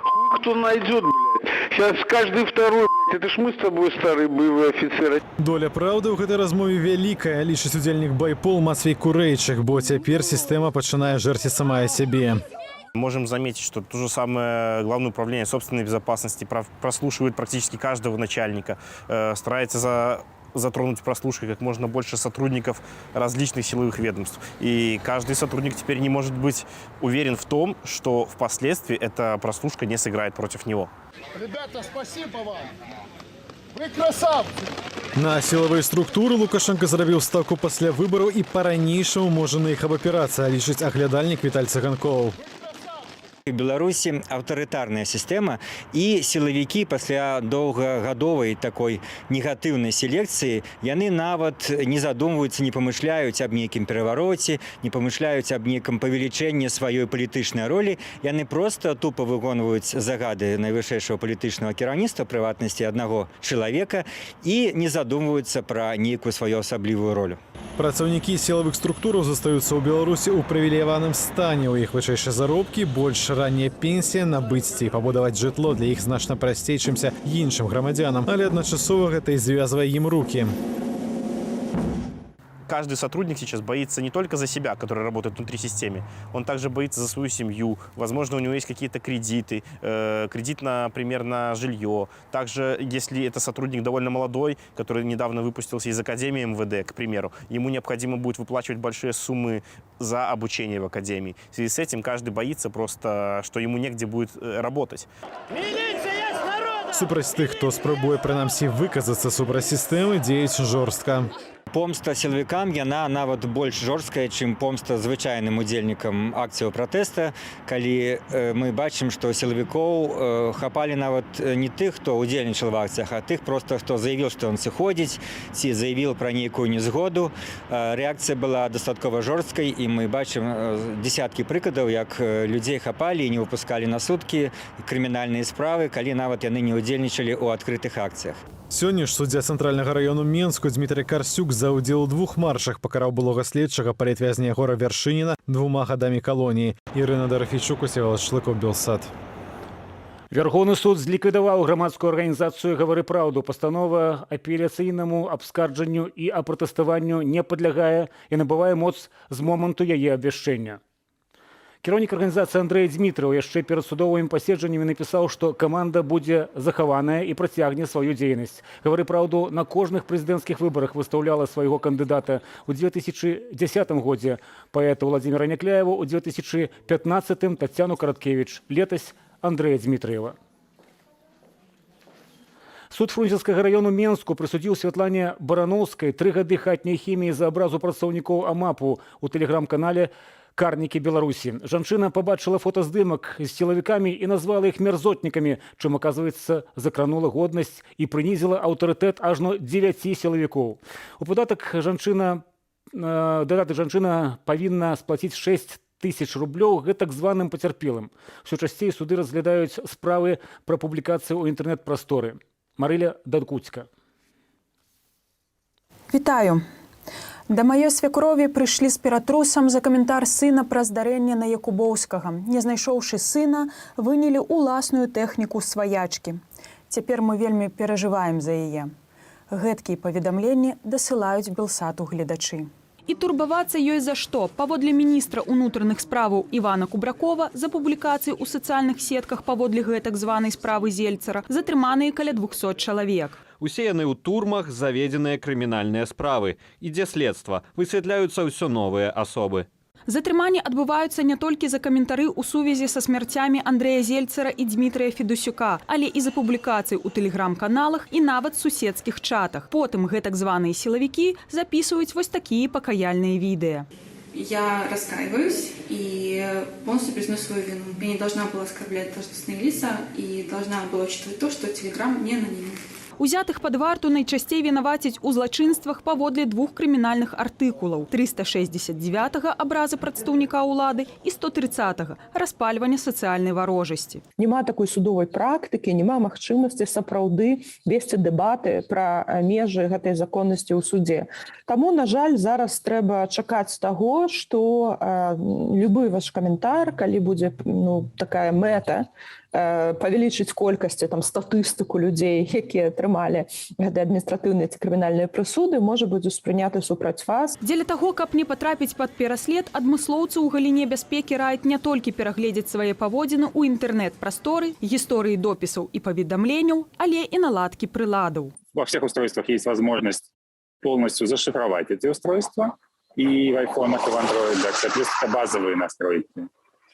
Хуй кто найдет, блядь. Сейчас каждый второй, блядь, это ж мы с тобой старые боевые офицеры. Доля праўды ў гэтай размове вялікая, лічыць удзельнік Байпол Мацвей Курэйчык, бо цяпер сістэма пачынае жэрці самая сябе. Можем заметить, что то же самое Главное управление собственной безопасности прослушивает практически каждого начальника, старается затронуть прослушкой как можно больше сотрудников различных силовых ведомств. И каждый сотрудник теперь не может быть уверен в том, что впоследствии эта прослушка не сыграет против него. Ребята, спасибо вам! Вы красавцы! На сілавыя структуры Лукашенко зрабіў ставку пасля выбараў і па-ранейшаму можа на іх абапірацца, лічыць аглядальнік Віталь Цыганкоў. У Беларусі аўтарытарная сістэма і сілавікі пасля доўгагадовай такой негатыўнай селекцыі яны нават не задумваюцца, не памышляюць аб нейкім перавароце, не памышляюць аб нейкім павелічэнні сваёй палітычнай ролі. Яны проста тупа выконваюць загады найвышэйшага палітычнага кіраўніцтва, прыватнасці аднаго чалавека і не задумваюцца пра нейкую сваю асаблівую ролю. Працаўнікі сілавых структураў застаюцца ў Беларусі ў прывілеяваным стане. У іх вышэйшыя заробкі, больш ранняя пенсія, набыцці і пабудаваць жытло для іх значна прасцей, чымся іншым грамадзянам, але адначасова гэта і звязвае ім рукі. Каждый сотрудник сейчас боится не только за себя, который работает внутри системы, он также боится за свою семью. Возможно, у него есть какие-то кредиты, кредит, например, на жилье. Также, если это сотрудник довольно молодой, который недавно выпустился из Академии МВД, к примеру, ему необходимо будет выплачивать большие суммы за обучение в Академии. В связи с этим каждый боится просто, что ему негде будет работать. Супраць тых, хто спрабуе прынамсі выказацца супраць сістэмы, дзеюць жорстка. помста сілавікам, яна нават больш жорсткая, чым помста звычайным удзельнікам акцыяў пратэста, калі мы бачым, што сілавікоў хапалі нават не тых, хто удзельнічаў в акцыях, а тых просто, хто заявіў, што ён сыходзіць, ці заявіў пра нейкую незгоду. Рэакцыя была дастаткова жорсткай, і мы бачым десяткі прыкладаў, як людзей хапалі і не выпускалі на суткі крымінальныя справы, калі нават яны не удзельнічалі ў адкрытых акцыях. Сёння ж суддзя цэнтральнага раёну Менску Дмітрый Карсюк за ўдзел у 2 маршах пакараў былога следчага палітвязня Егора Вяршыніна 2 гадамі калоніі. Ірына Дарафійчук, Усевалад Шлыкаў, Белсат. Верховный суд зліквідаваў грамадскую арганізацыю «Гавары праўду». Пастанова апеляцыйнаму абскарджанню і апратэставанню не падлягае і набывае моц з моманту яе абвяшчэння. Кіраўнік арганізацыі Андрэй Дзмітраў яшчэ перад судовымі паседжаннямі напісаў, што каманда будзе захаваная і працягне сваю дзейнасць. «Гавары праўду» на кожных прэзідэнцкіх выбарах выстаўляла свайго кандыдата. У 2010 годзе паэта Владзіміра Някляева, у 2015 Таццяну Караткевіч, летась Андрэя Дзмітрыева. Суд Фрунзенскага раёну Менску прысудзіў Святлане Барановскай 3 гады хатняй хіміі за абразу прадстаўнікоў АМАПу у тэлеграм-канале «Карнікі Беларусі». Жанчына пабачыла фотаздымак з сілавікамі і назвала іх мерзотнікамі, чым, аказваецца, закранула годнасць і прынізіла аўтарытэт ажно 9 сілавікоў. У дадатак жанчына павінна сплаціць 6 000 рублёў гэтак званым пацярпелым. Усё часцей суды разглядаюць справы пра публікацыю ў інтэрнэт-прасторы. Марыля Дакуцька. Вітаю. Да маёй свякрові прыйшлі з ператрусам за каментар сына пра здарэнне на Якубоўскага. Не знайшоўшы сына, вынялі ўласную тэхніку сваячкі. Цяпер мы вельмі перажываем за яе. Гэткія паведамленні дасылаюць Белсату гледачы. І турбавацца ёй за што? Паводле міністра ўнутраных справаў Івана Кубракова за публікацыі ў сацыяльных сетках паводле гэтак званай справы Зельцара затрыманыя каля 200 чалавек. Усе яны ў турмах, заведзеныя крымінальныя справы. Ідзе следства, высвятляюцца ўсё новыя асобы. Затрыманні адбываюцца не толькі за каментары ў сувязі са смярцямі Андрэя Зельцара і Дмітрыя Федусюка, але і за публікацыі ў тэлеграм-каналах і нават суседскіх чатах. Потым гэтак званыя сілавікі записываюць вось такія пакаяльныя відэа. Я раскаиваюсь и полностью признаю свою вину. Я не должна была оскорблять должностные лица и должна была учитывать то, что Телеграм не анонимен. Узятых пад варту найчасцей вінавацяць у злачынствах паводле 2 крымінальных артыкулаў: 369 абразы прадстаўніка ўлады і 130 распальвання сацыяльнай варожасці. Няма такой судовай практыкі, няма магчымасці сапраўды весці дэбаты пра межы гэтай законнасці ў суде. Таму, на жаль, зараз трэба чакаць таго, што любы ваш каментар, калі будзе такая мэта, павялічыць колькасці статыстыку людзей, якія атрымалі гэтыя адміністратыўныя ці крымінальныя прысуды, можа быць успрыняты супраць вас. Дзеля таго, каб не патрапіць пад пераслед, адмыслоўцы ў галіне бяспекі раяць не толькі перагледзець свае паводзіны ў інтэрнэт-прасторы, гісторыі допісаў і паведамленняў, але і наладкі прыладаў. Во всех устройствах есть возможность полностью зашифровать эти устройства, и в айфонах, и в андроидах, соответственно, базовые настройки.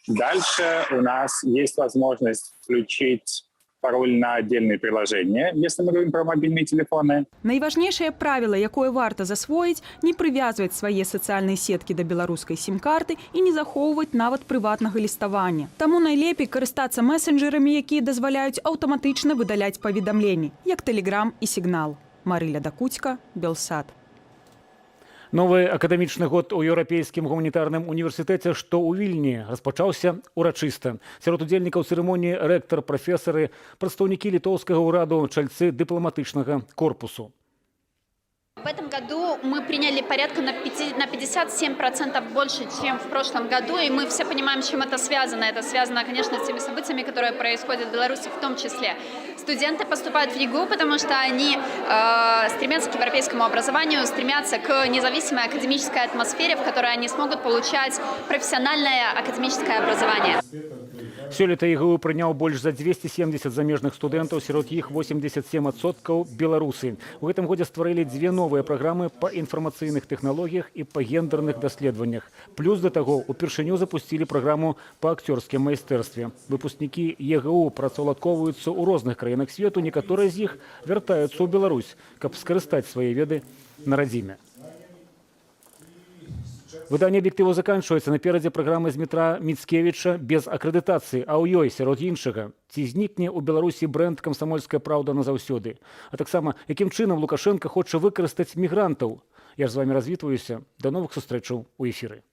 Дальше у нас есть возможность включить пароль на отдельные приложения, если мы говорим про мобильные телефоны. Найважнейшае правіла, якое варта засвоіць, не прывязваць свае сацыяльныя сеткі да беларускай сім-карты і не захоўваць нават прыватнага ліставання. Таму найлепей карыстацца месенджерамі, якія дазваляюць аўтаматычна выдаляць паведамленні, як Telegram і Сігнал. Марыля Дакуцька, Белсат. Новы акадэмічны год у Еўрапейскім гуманітарным універсітэце, што ў Вільні, распачаўся урачыста. Сярод удзельнікаў цырымоніі рэктар, прафесары, прадстаўнікі літоўскага ўраду, чальцы дыпламатычнага корпусу. В этом году мы приняли порядка на 57% больше, чем в прошлом году, и мы все понимаем, с чем это связано. Это связано, конечно, с теми событиями, которые происходят в Беларуси в том числе. Студенты поступают в ЕГУ, потому что они стремятся к европейскому образованию, стремятся к независимой академической атмосфере, в которой они смогут получать профессиональное академическое образование. Сёлета ЕГУ прыняў больш за 270 замежных студэнтаў, сярод іх 87% беларусы. У гэтым годзе стварылі 2 новыя праграмы па інфармацыйных тэхналогіях і па гендерных даследаваннях. Плюс да таго, упершыню запусцілі праграму па акцёрскім майстэрстве. Выпускнікі ЕГУ працаўладкоўваюцца ў розных краінах свету, некаторыя з іх вяртаюцца ў Беларусь, каб скарыстаць свае веды на радзіме. Выданне «Аб'ектыву» заканчивается. Наперадзе праграма Змітра Міцкевіча без акрэдытацыі, а ў ёй, сярод іншага, ці знікне ў Беларусі брэнд «Камсамольская праўда» назаўсёды. А таксама, якім чынам Лукашенко хоча выкарыстаць мігрантаў. Я ж з вами развітваюся. До новых сустрэчаў у эфіры.